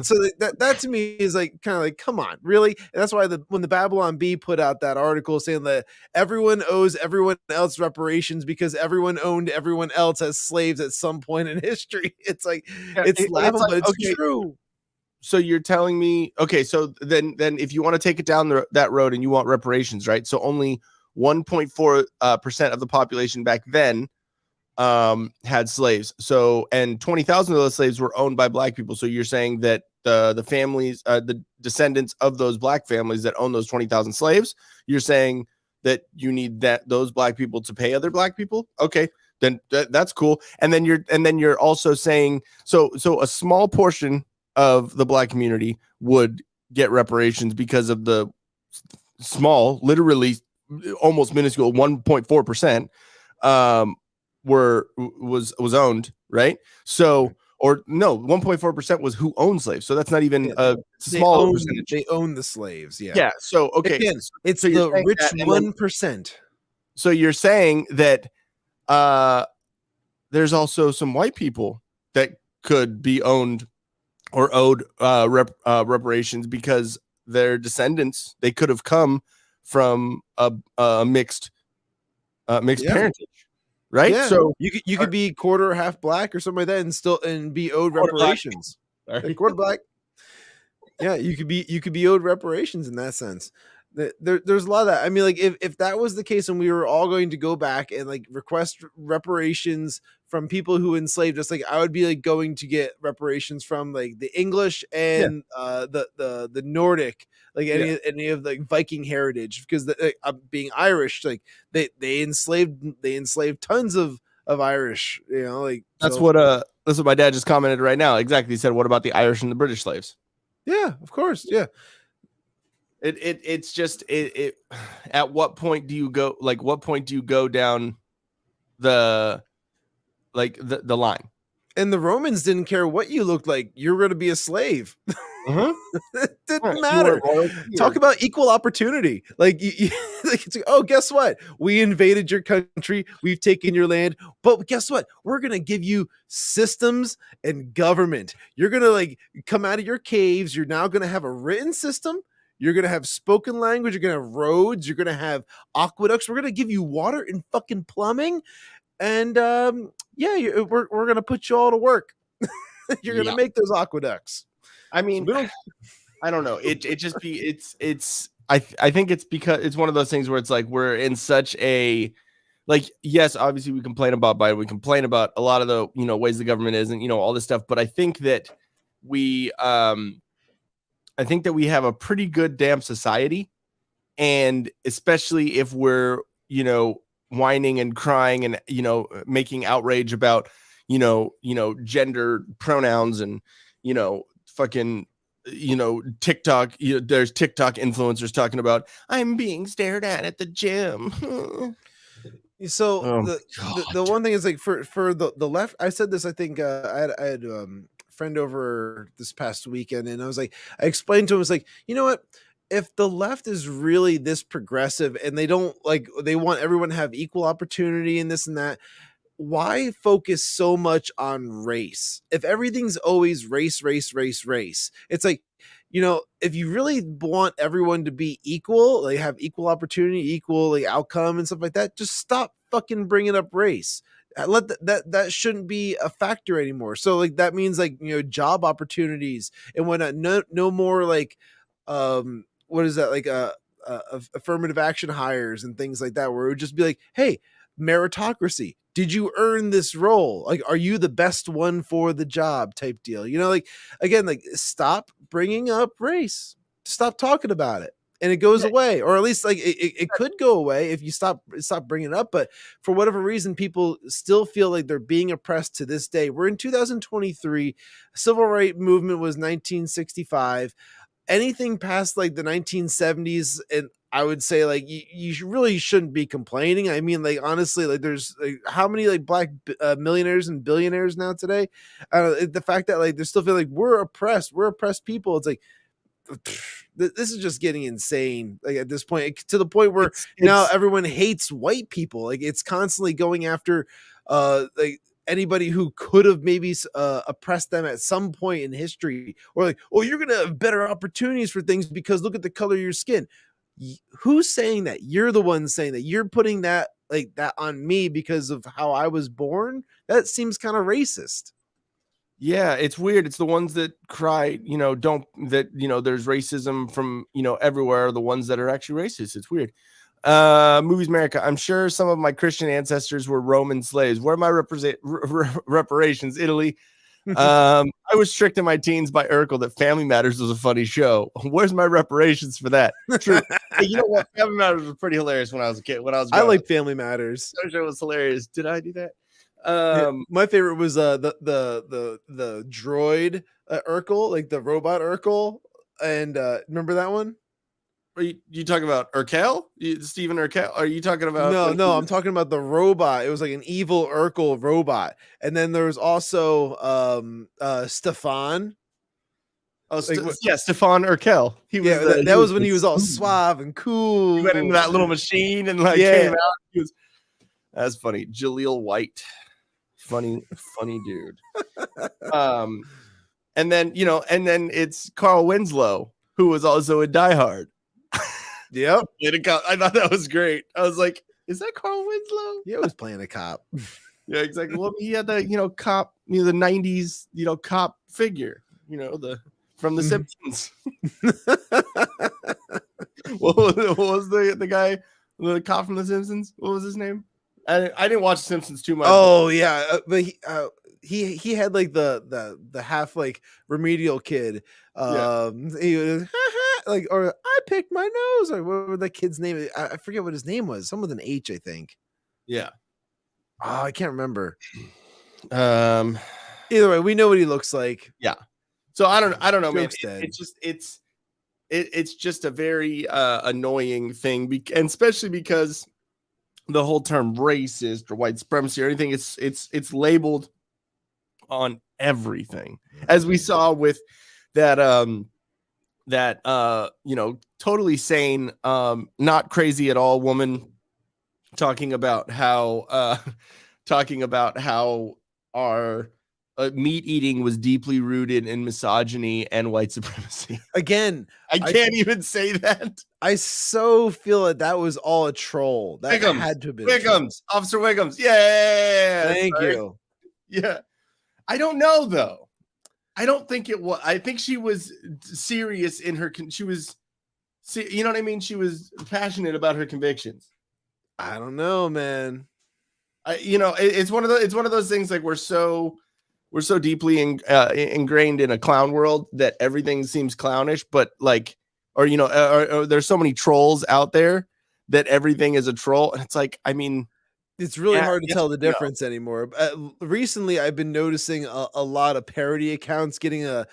So that to me is kind of come on, really? And that's why when the Babylon Bee put out that article saying that everyone owes everyone else reparations because everyone owned everyone else as slaves at some point in history. It's laughable, but it's true. So you're telling me, okay, so then if you want to take it down that road and you want reparations, right? So only 1.4% of the population back then had slaves. So, and 20,000 of those slaves were owned by black people. So you're saying that the families, the descendants of those black families that own those 20,000 slaves, you're saying that you need those black people to pay other black people? Okay, then that's cool. And then you're also saying so a small portion of the black community would get reparations because of the small, literally almost minuscule 1.4% was owned, right? So, or no, 1.4% was who owned slaves. So that's not even a small percentage. They own the slaves. Yeah. Yeah. So okay, again, it's so the rich 1%. So you're saying that there's also some white people that could be owned or owed reparations because their descendants, they could have come from a mixed parentage, right? Yeah. So you could be quarter or half black or something like that and be owed reparations. Quarter black. Yeah, you could be owed reparations in that sense. There's a lot of that. I mean, if that was the case and we were all going to go back and request reparations from people who enslaved us, I would be going to get reparations from the English and the Nordic, any of the Viking heritage, because being Irish, they enslaved tons of of Irish. That's what my dad just commented right now. Exactly. He said, "What about the Irish and the British slaves?" Yeah, of course. Yeah. It's just at what point do you go, like, what point do you go down the line? And the Romans didn't care what you looked like. You were going to be a slave. It didn't matter. Talk about equal opportunity. Like, it's like, oh, guess what? We invaded your country. We've taken your land. But guess what? We're going to give you systems and government. You're going to like come out of your caves. You're now going to have a written system. You're going to have spoken language. You're going to have roads. You're going to have aqueducts. We're going to give you water and fucking plumbing. And we're going to put you all to work. You're going to make those aqueducts. I mean, I don't know. I think it's because it's one of those things where it's like we're in such a, like, yes, obviously we complain about Biden. We complain about a lot of the, ways the government is and, all this stuff. But I think that we have a pretty good damn society. And especially if we're, whining and crying and, making outrage about, gender pronouns and, fucking, TikTok, there's TikTok influencers talking about, I'm being stared at the gym. So the one thing is like for the left, I said this, I think I had friend over this past weekend, and I explained to him, I was like, you know what? If the left is really this progressive and they want everyone to have equal opportunity and this and that, why focus so much on race? If everything's always race, it's like, if you really want everyone to be equal, like have equal opportunity, equal outcome and stuff like that, just stop fucking bringing up race. Let that shouldn't be a factor anymore. So like that means job opportunities and whatnot. No more what is that, like affirmative action hires and things like that, where it would just be like, hey, meritocracy. Did you earn this role? Like, are you the best one for the job type deal? Stop bringing up race. Stop talking about it. And it goes away, or at least it could go away if you stop bringing it up. But for whatever reason, people still feel like they're being oppressed to this day. We're in 2023. Civil rights movement was 1965. Anything past the 1970s, and I would say you really shouldn't be complaining. I mean, honestly, there's how many black millionaires and billionaires now today? The fact that they still feel like we're oppressed people. It's like, this is just getting insane. At this point, to the point where now everyone hates white people. It's constantly going after anybody who could have maybe oppressed them at some point in history, or you're gonna have better opportunities for things because look at the color of your skin. Who's saying that? You're the one saying that. You're putting that that on me because of how I was born. That seems kind of racist. Yeah, it's weird. It's the ones that cry, there's racism from, everywhere, are the ones that are actually racist. It's weird. Movies America. I'm sure some of my Christian ancestors were Roman slaves. Where are my reparations? Italy. I was tricked in my teens by Urkel that Family Matters was a funny show. Where's my reparations for that? True. Hey, you know what? Family Matters was pretty hilarious when I was a kid. I like Family Matters. That show was hilarious. Did I do that? My favorite was the droid Urkel, the robot Urkel, and remember that one? Are you talking about Urkel? Stephen Urkel? Are you talking about? No, I'm talking about the robot. It was like an evil Urkel robot, and then there was also Stefan. Oh, Stefan Urkel. He was, that was when he was all suave and cool. He went into that little machine and came out. That's funny. Jaleel White, funny dude. And then it's Carl Winslow, who was also in Die Hard. Yep. I thought that was great. I was like, is that Carl Winslow? He was playing a cop. Yeah, exactly. Well, he had the cop, the 90s, cop figure, from The Simpsons. what was the guy, the cop from The Simpsons? What was his name? I didn't watch The Simpsons too much. Oh yeah, but he had the half remedial kid. He was or I picked my nose, or what was that kid's name? I forget what his name was. Some with an H, I think. Yeah. Oh, I can't remember. Either way, we know what he looks like. Yeah. So I don't know, man. Joke's dead. It's just a very annoying thing, and especially because the whole term racist or white supremacy or anything, it's labeled on everything, as we saw with that totally sane, not crazy at all woman talking about how our meat eating was deeply rooted in misogyny and white supremacy. Again, I can't even say that. I so feel that that was all a troll. That Wiggums, had to have been Wiggums, Officer Wiggums. Yeah. Thank you. Yeah. I don't know though. I don't think it was. I think she was serious in her. She was, you know what I mean? She was passionate about her convictions. I don't know, man. It's one of those things, like we're so deeply ingrained in a clown world that everything seems clownish, but like, or there's so many trolls out there that everything is a troll, and it's like, I mean, it's really hard to tell the difference anymore. Recently, I've been noticing a lot of parody accounts getting a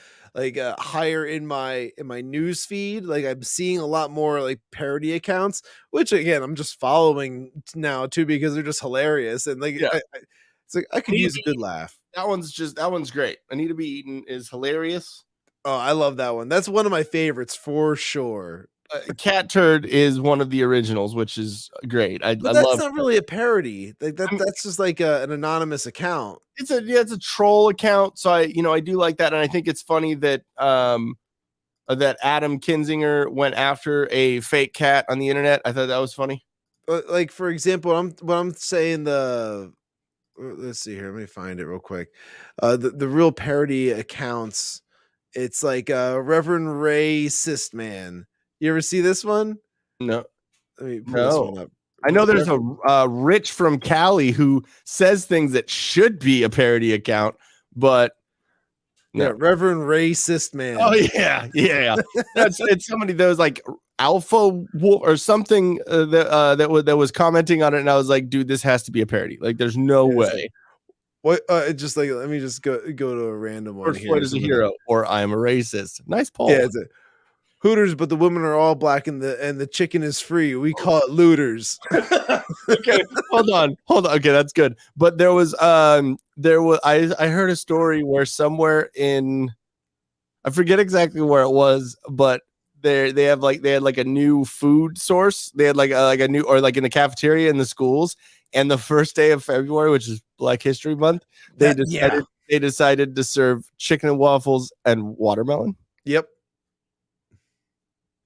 higher in my news feed. Like I'm seeing a lot more like parody accounts, which again I'm just following now too because they're just hilarious and like it's like I could use a good laugh. That one's great. Anita B. Eaton is hilarious. Oh, I love that one. That's one of my favorites for sure. Cat Turd is one of the originals, which is great. But that's not really a parody. Like that's just like an anonymous account. It's a troll account. So I do like that, and I think it's funny that that Adam Kinzinger went after a fake cat on the internet. I thought that was funny. Like for example, what I'm saying let's see here. Let me find it real quick. The real parody accounts. It's like Reverend Ray Sistman. You ever see this one? No. Let me pull this one up. I know there's a Rich from Cali who says things that should be a parody account, but no. Yeah, Reverend Ray Sistman. Oh yeah. It's somebody that was like Alpha Wolf or something that was commenting on it, and I was like, dude, this has to be a parody. Like, there's no way. What? Just like let me just go to a random one. Floyd is a hero, or I'm a racist. Nice poll. Yeah, it's Hooters, but the women are all black and the chicken is free. We call it looters. Okay, hold on. Okay, that's good. But there was I heard a story where somewhere in, I forget exactly where it was, but they had like a new food source. They had like a new, or like in the cafeteria in the schools. And the first day of February, which is Black History Month, they decided to serve chicken and waffles and watermelon. Yep.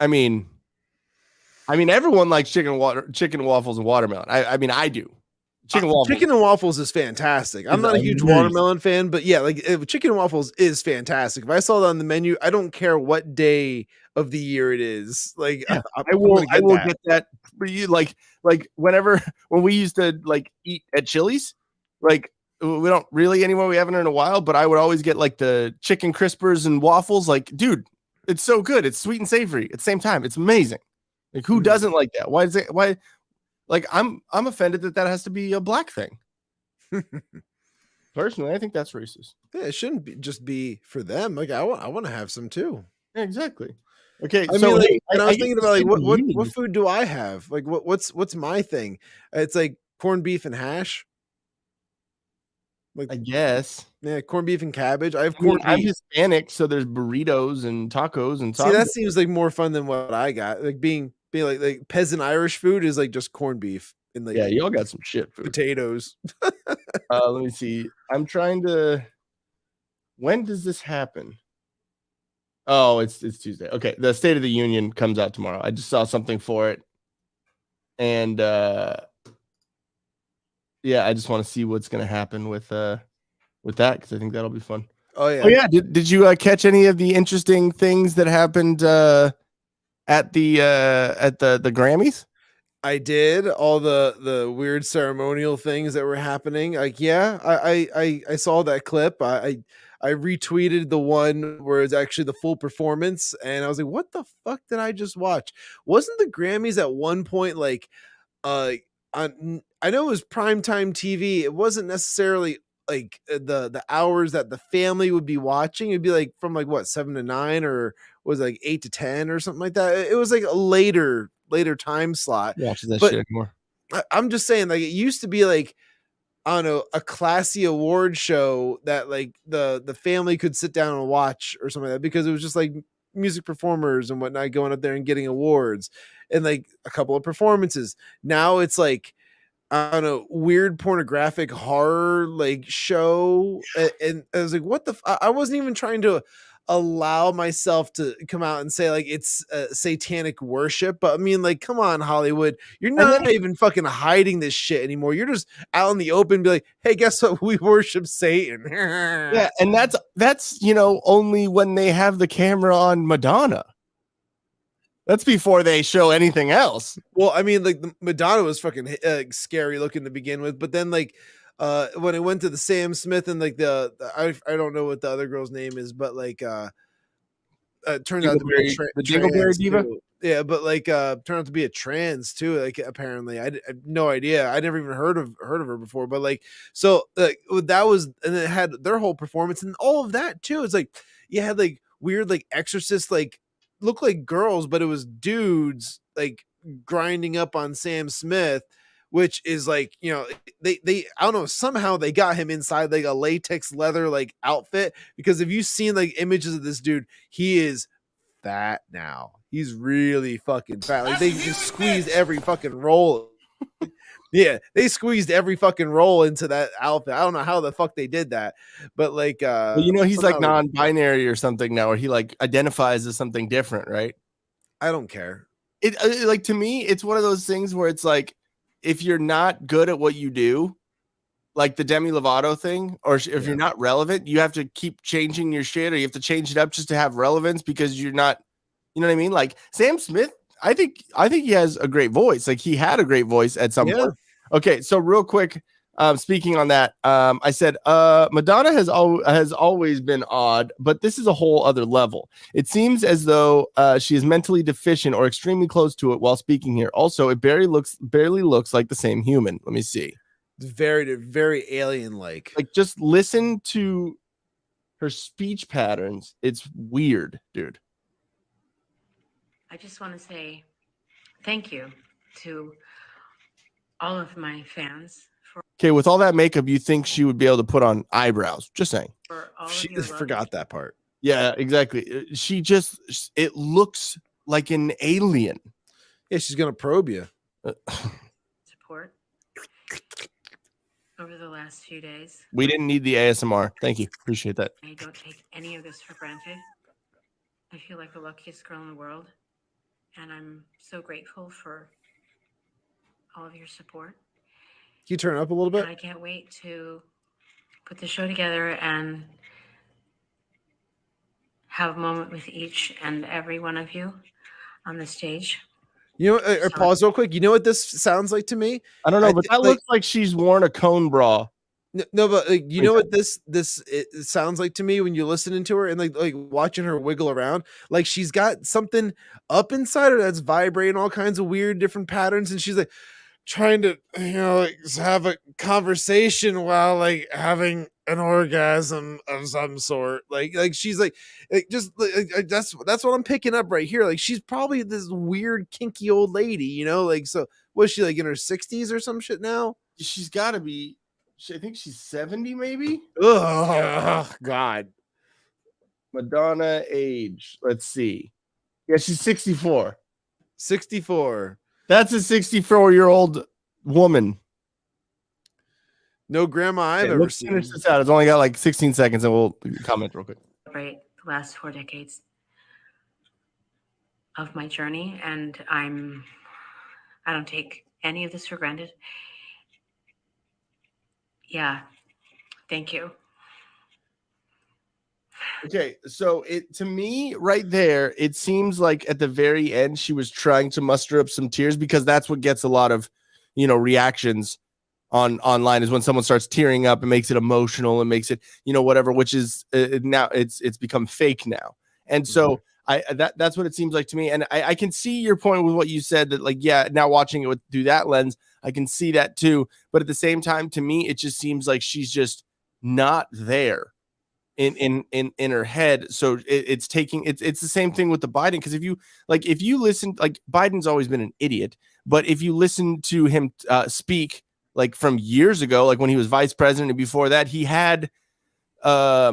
I mean, everyone likes chicken and waffles and watermelon. I mean, I do. Chicken and waffles is fantastic. I'm not a huge watermelon fan, but yeah, like chicken and waffles is fantastic. If I saw that on the menu, I don't care what day of the year it is. Like I will get that for you. Like when we used to like eat at Chili's, like we don't really anymore. We haven't in a while, but I would always get like the chicken crispers and waffles. Like, dude, it's so good. It's sweet and savory at the same time. It's amazing. Like, who doesn't like that? Why is it? Why? Like, I'm offended that has to be a black thing. Personally, I think that's racist. Yeah, it shouldn't just be for them. Like, I want to have some too. Yeah, exactly. Okay, I so mean, like, I was thinking about like what food do I have? Like, what's my thing? It's like corned beef and hash. Like, I guess. Yeah, corned beef and cabbage. I have corned beef. I'm Hispanic, so there's burritos and tacos and see, that seems like more fun than what I got. Like being like peasant Irish food is like just corned beef and like, yeah, y'all got some shit food. Potatoes. Let me see. I'm trying to. When does this happen? Oh, it's Tuesday. Okay, the State of the Union comes out tomorrow. I just saw something for it, and yeah, I just want to see what's going to happen with that, because I think that'll be fun. Oh yeah. Oh yeah. Did you catch any of the interesting things that happened at the Grammys? I did. All the weird ceremonial things that were happening. Like, yeah, I saw that clip. I retweeted the one where it's actually the full performance, and I was like, what the fuck did I just watch? Wasn't the Grammys at one point like I know it was primetime TV. It wasn't necessarily like the hours that the family would be watching. It'd be like from like what 7 to 9 or was it like 8 to 10 or something like that. It was like a later time slot. Watches that But shit anymore. I'm just saying, like, it used to be like, I don't know, a classy award show that like the family could sit down and watch or something like that, because it was just like music performers and whatnot going up there and getting awards and like a couple of performances. Now it's like, I don't know, weird pornographic horror like show. And I was like, what the I wasn't even trying to allow myself to come out and say like it's satanic worship, but I mean, like, come on, Hollywood, you're not even fucking hiding this shit anymore. You're just out in the open, be like, hey, guess what, we worship Satan. Yeah, and that's only when they have the camera on Madonna. That's before they show anything else. Well, I mean, like, the Madonna was fucking scary looking to begin with, but then like when it went to the Sam Smith and like the I don't know what the other girl's name is, but like turned out to be the Dingleberry diva. Yeah, but like turned out to be a trans too. Like, apparently, I had no idea. I never even heard of her before. But like, so that was, and it had their whole performance and all of that too. It's like you had like weird like exorcist like look like girls, but it was dudes like grinding up on Sam Smith, which is like, they I don't know, somehow they got him inside like a latex leather like outfit, because if you've seen like images of this dude, he is fat now. He's really fucking fat. Like, they just squeezed every fucking roll. Yeah, they squeezed every fucking roll into that outfit. I don't know how the fuck they did that, but like well, he's like non-binary or something now, or he like identifies as something different, right? I don't care. It like, to me, it's one of those things where it's like, if you're not good at what you do, like the Demi Lovato thing, or if you're not relevant, you have to keep changing your shit, or you have to change it up just to have relevance, because you're not, you know what I mean? Like Sam Smith, I think he has a great voice. Like, he had a great voice at some point. Okay, so real quick, speaking on that, I said Madonna has always been odd, but this is a whole other level. It seems as though she is mentally deficient or extremely close to it while speaking here. Also, it barely looks like the same human. Let me see. It's very, very alien-like. Like, just listen to her speech patterns. It's weird, dude. I just want to say thank you to all of my fans. Okay, with all that makeup, you think she would be able to put on eyebrows? Just saying. She forgot that part. Yeah, exactly. It looks like an alien. Yeah, she's gonna probe you. Support over the last few days. We didn't need the ASMR. Thank you. Appreciate that. I don't take any of this for granted. I feel like the luckiest girl in the world, and I'm so grateful for all of your support. Can you turn it up a little bit? And I can't wait to put the show together and have a moment with each and every one of you on the stage. Pause real quick. You know what this sounds like to me? I don't know, but that looks like she's worn a cone bra. No, but like, you know what this it sounds like to me when you're listening to her and like watching her wiggle around, like she's got something up inside her that's vibrating all kinds of weird different patterns, and she's like trying to like have a conversation while like having an orgasm of some sort. Like she's like just like, that's what I'm picking up right here. Like, she's probably this weird kinky old lady, like, so was she like in her 60s or some shit now? She's got to be. I think she's 70, maybe. Oh God. Madonna age. Let's see. Yeah, she's 64. 64. That's a 64-year-old woman. No grandma I've ever seen. Finish this out. It's only got like 16 seconds, and we'll comment real quick. Celebrate the last 4 decades of my journey, and I don't take any of this for granted. Yeah, thank you. Okay, so to me right there, it seems like at the very end she was trying to muster up some tears, because that's what gets a lot of reactions online, is when someone starts tearing up and makes it emotional and makes it whatever, which is now it's become fake now. And so That's what it seems like to me. And I can see your point with what you said that, like, yeah, now watching it through that lens, I can see that too. But at the same time, to me, it just seems like she's just not there in her head. So it's the same thing with the Biden. Because if you listen, like, Biden's always been an idiot, but if you listen to him speak, like, from years ago, like when he was vice president and before that, he had a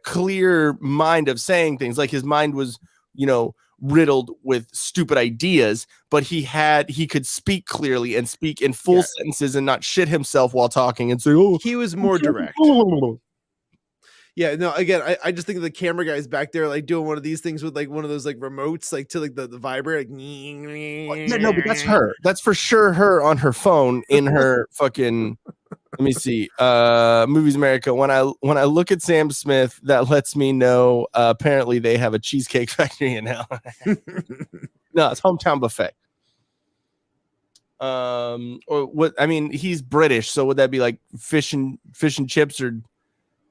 clear mind of saying things. Like, his mind was, riddled with stupid ideas, but he could speak clearly and speak in full sentences and not shit himself while talking and say, oh, he was more direct. Yeah, no, again, I just think the camera guy's back there, like, doing one of these things with, like, one of those, like, remotes, like, to, like, the vibrate, like, yeah, no, but that's her. That's for sure her on her phone in her fucking, let me see, Movies America. When I look at Sam Smith, that lets me know apparently they have a cheesecake factory in hell. No, it's Hometown Buffet. Or what? I mean, he's British, so would that be like fish and chips or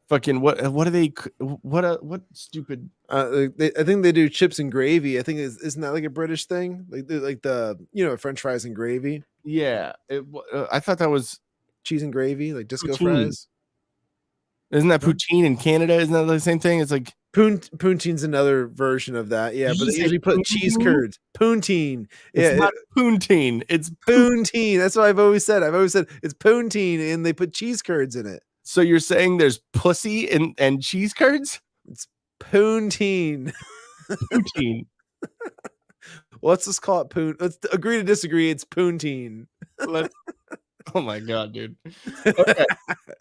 fucking what are they? What stupid? I think they do chips and gravy. I think isn't that like a British thing? Like the French fries and gravy. Yeah, I thought that was cheese and gravy, like disco poutine. Fries. Isn't that poutine in Canada? Isn't that the same thing? It's like poutine's another version of that. Yeah, but they usually put cheese curds. Poutine. Yeah, it's not poutine. It's poutine. That's what I've always said. It's poutine, and they put cheese curds in it. So you're saying there's pussy and cheese curds? It's poutine. Poutine. Well, let's just call it poon. Let's agree to disagree. It's poutine. Oh my god, dude. Okay.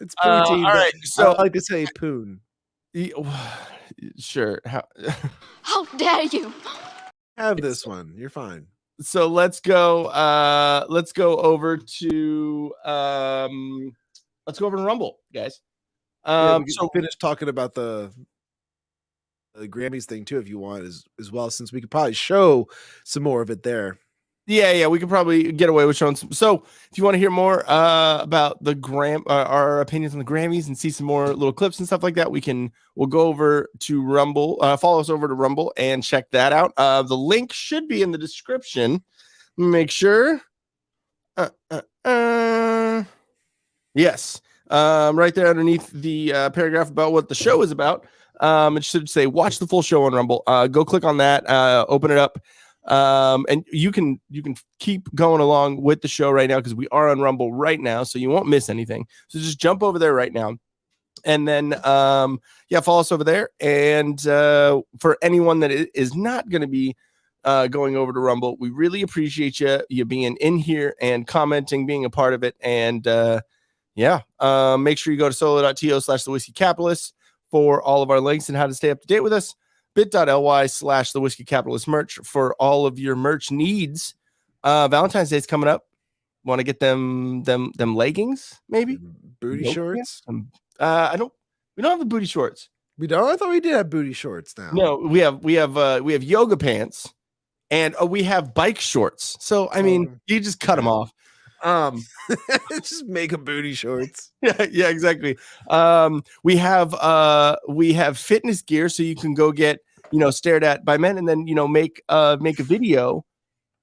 It's poutine. All right, so I like to say poon. Sure. How dare you? Have this one. You're fine. So let's go over to Rumble, guys. We can finish talking about the Grammys thing too, if you want, as well, since we could probably show some more of it there. Yeah, we could probably get away with showing some. So if you want to hear more about our opinions on the Grammys and see some more little clips and stuff like that, we'll go over to Rumble. Follow us over to Rumble and check that out. The link should be in the description. Make sure. Yes. Right there underneath the paragraph about what the show is about. It should say watch the full show on Rumble. Go click on that, open it up. And you can keep going along with the show right now because we are on Rumble right now, so you won't miss anything. So just jump over there right now, and then follow us over there. And for anyone that is not going to be going over to Rumble, we really appreciate you being in here and commenting, being a part of it. And make sure you go to solo.to/thewhiskeycapitalist for all of our links and how to stay up to date with us. bit.ly/the Whiskey Capitalist merch for all of your merch needs. Valentine's Day is coming up. Want to get them leggings, maybe booty shorts? We don't have the booty shorts. We don't. I thought we did have booty shorts now. No, we have yoga pants, and we have bike shorts. So I mean, you just cut them off. Just make a booty shorts. Yeah, exactly. We have fitness gear, so you can go get stared at by men, and then make a video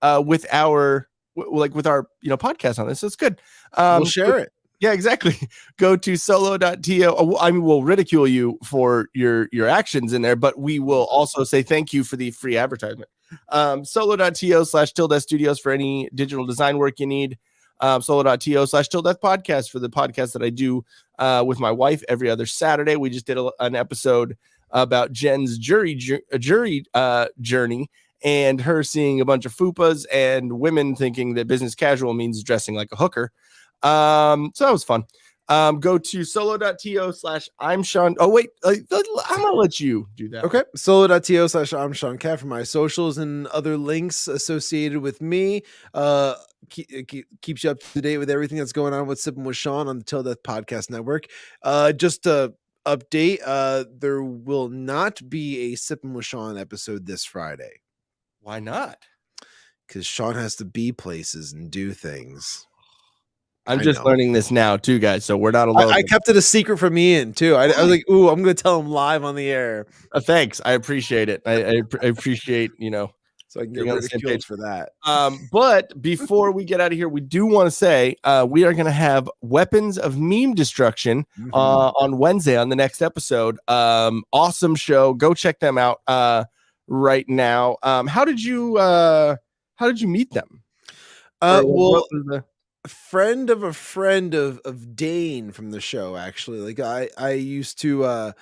with our podcast on this. So it's good. We'll share it. Yeah, exactly. Go to solo.to. I mean, we'll ridicule you for your actions in there, but we will also say thank you for the free advertisement. Solo.to/Tilde Studios for any digital design work you need. Solo.to/Tilde podcast for the podcast that I do with my wife every other Saturday. We just did an episode about Jen's jury journey and her seeing a bunch of fupas and women thinking that business casual means dressing like a hooker. So that was fun. Go to solo.to/I'm Sean. Oh wait, I'm gonna let you do that. Okay. Solo.to/I'm Sean Cat for my socials and other links associated with me. Keeps you up to date with everything that's going on with Sipping with Sean on the Till Death Podcast Network. Just to update, there will not be a Sipping with Sean episode this Friday. Why not? Because Sean has to be places and do things. I'm just learning this now too, guys. So we're not alone. I kept it a secret from Ian too. I was like, "Ooh, I'm going to tell him live on the air." Thanks, I appreciate it. I appreciate so I can get ridiculed for that. But before we get out of here, we do want to say we are going to have weapons of meme destruction on Wednesday on the next episode. Awesome show. Go check them out right now. How did you meet them? Well, a friend of a friend of Dane from the show, actually. Like I used to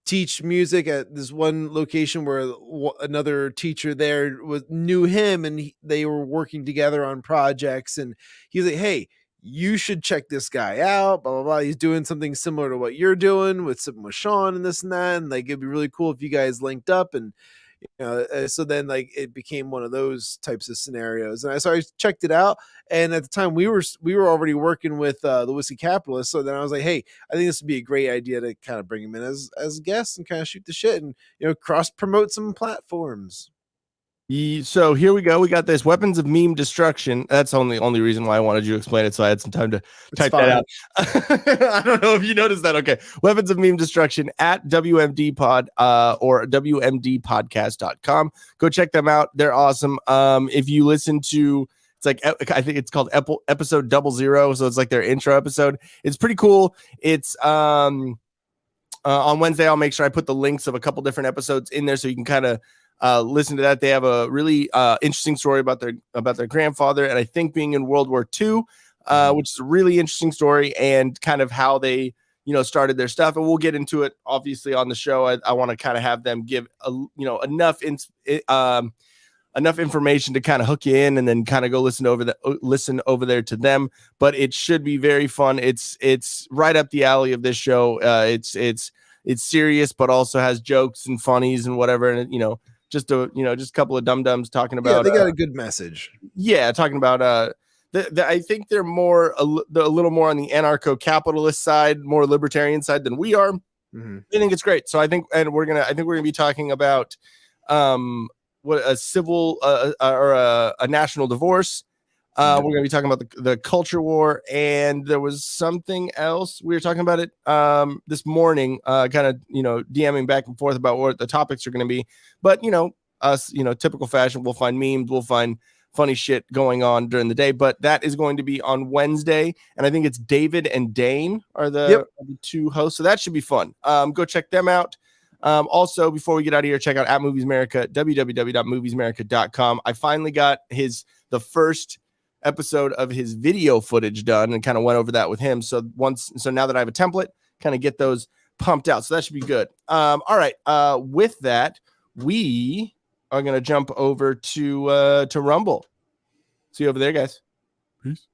teach music at this one location where another teacher there knew him, and they were working together on projects, and he's like, "Hey, you should check this guy out, blah blah blah. He's doing something similar to what you're doing with Sean and this and that, and like it'd be really cool if you guys linked up." And so then like it became one of those types of scenarios, and I checked it out, and at the time we were already working with the Whiskey Capitalist. So then I was like, hey, I think this would be a great idea to kind of bring him in as a guest and kind of shoot the shit and cross promote some platforms. So here we go. We got this weapons of meme destruction. That's only reason why I wanted you to explain it, so I had some time to type that out. I don't know if you noticed that. Okay, weapons of meme destruction at WMD Pod or WMDpodcast.com. Go check them out. They're awesome. If you listen to, it's like I think it's called episode 00, so it's like their intro episode. It's pretty cool. It's on Wednesday. I'll make sure I put the links of a couple different episodes in there so you can kind of listen to that. They have a really interesting story about their grandfather, and I think being in World War II, which is a really interesting story, and kind of how they started their stuff. And we'll get into it obviously on the show. I want to kind of have them give enough information to kind of hook you in, and then kind of go listen over there to them. But it should be very fun. It's right up the alley of this show. It's serious, but also has jokes and funnies and whatever, and just a couple of dum-dums talking about. Yeah, they got a good message. Yeah, talking about I think they're a little more on the anarcho-capitalist side, more libertarian side than we are. I think it's great. So I think we're gonna be talking about what a civil or a national divorce. We're going to be talking about the culture war, and there was something else we were talking about it this morning, kind of DMing back and forth about what the topics are going to be. But us, typical fashion, we'll find memes, we'll find funny shit going on during the day. But that is going to be on Wednesday, and I think it's David and Dane are the two hosts, so that should be fun. Go check them out. Also, before we get out of here, check out at Movies America, www.moviesamerica.com. I finally got the first episode of his video footage done and kind of went over that with him. So now that I have a template, kind of get those pumped out. So that should be good. All right. With that, we are going to jump over to Rumble. See you over there, guys. Peace.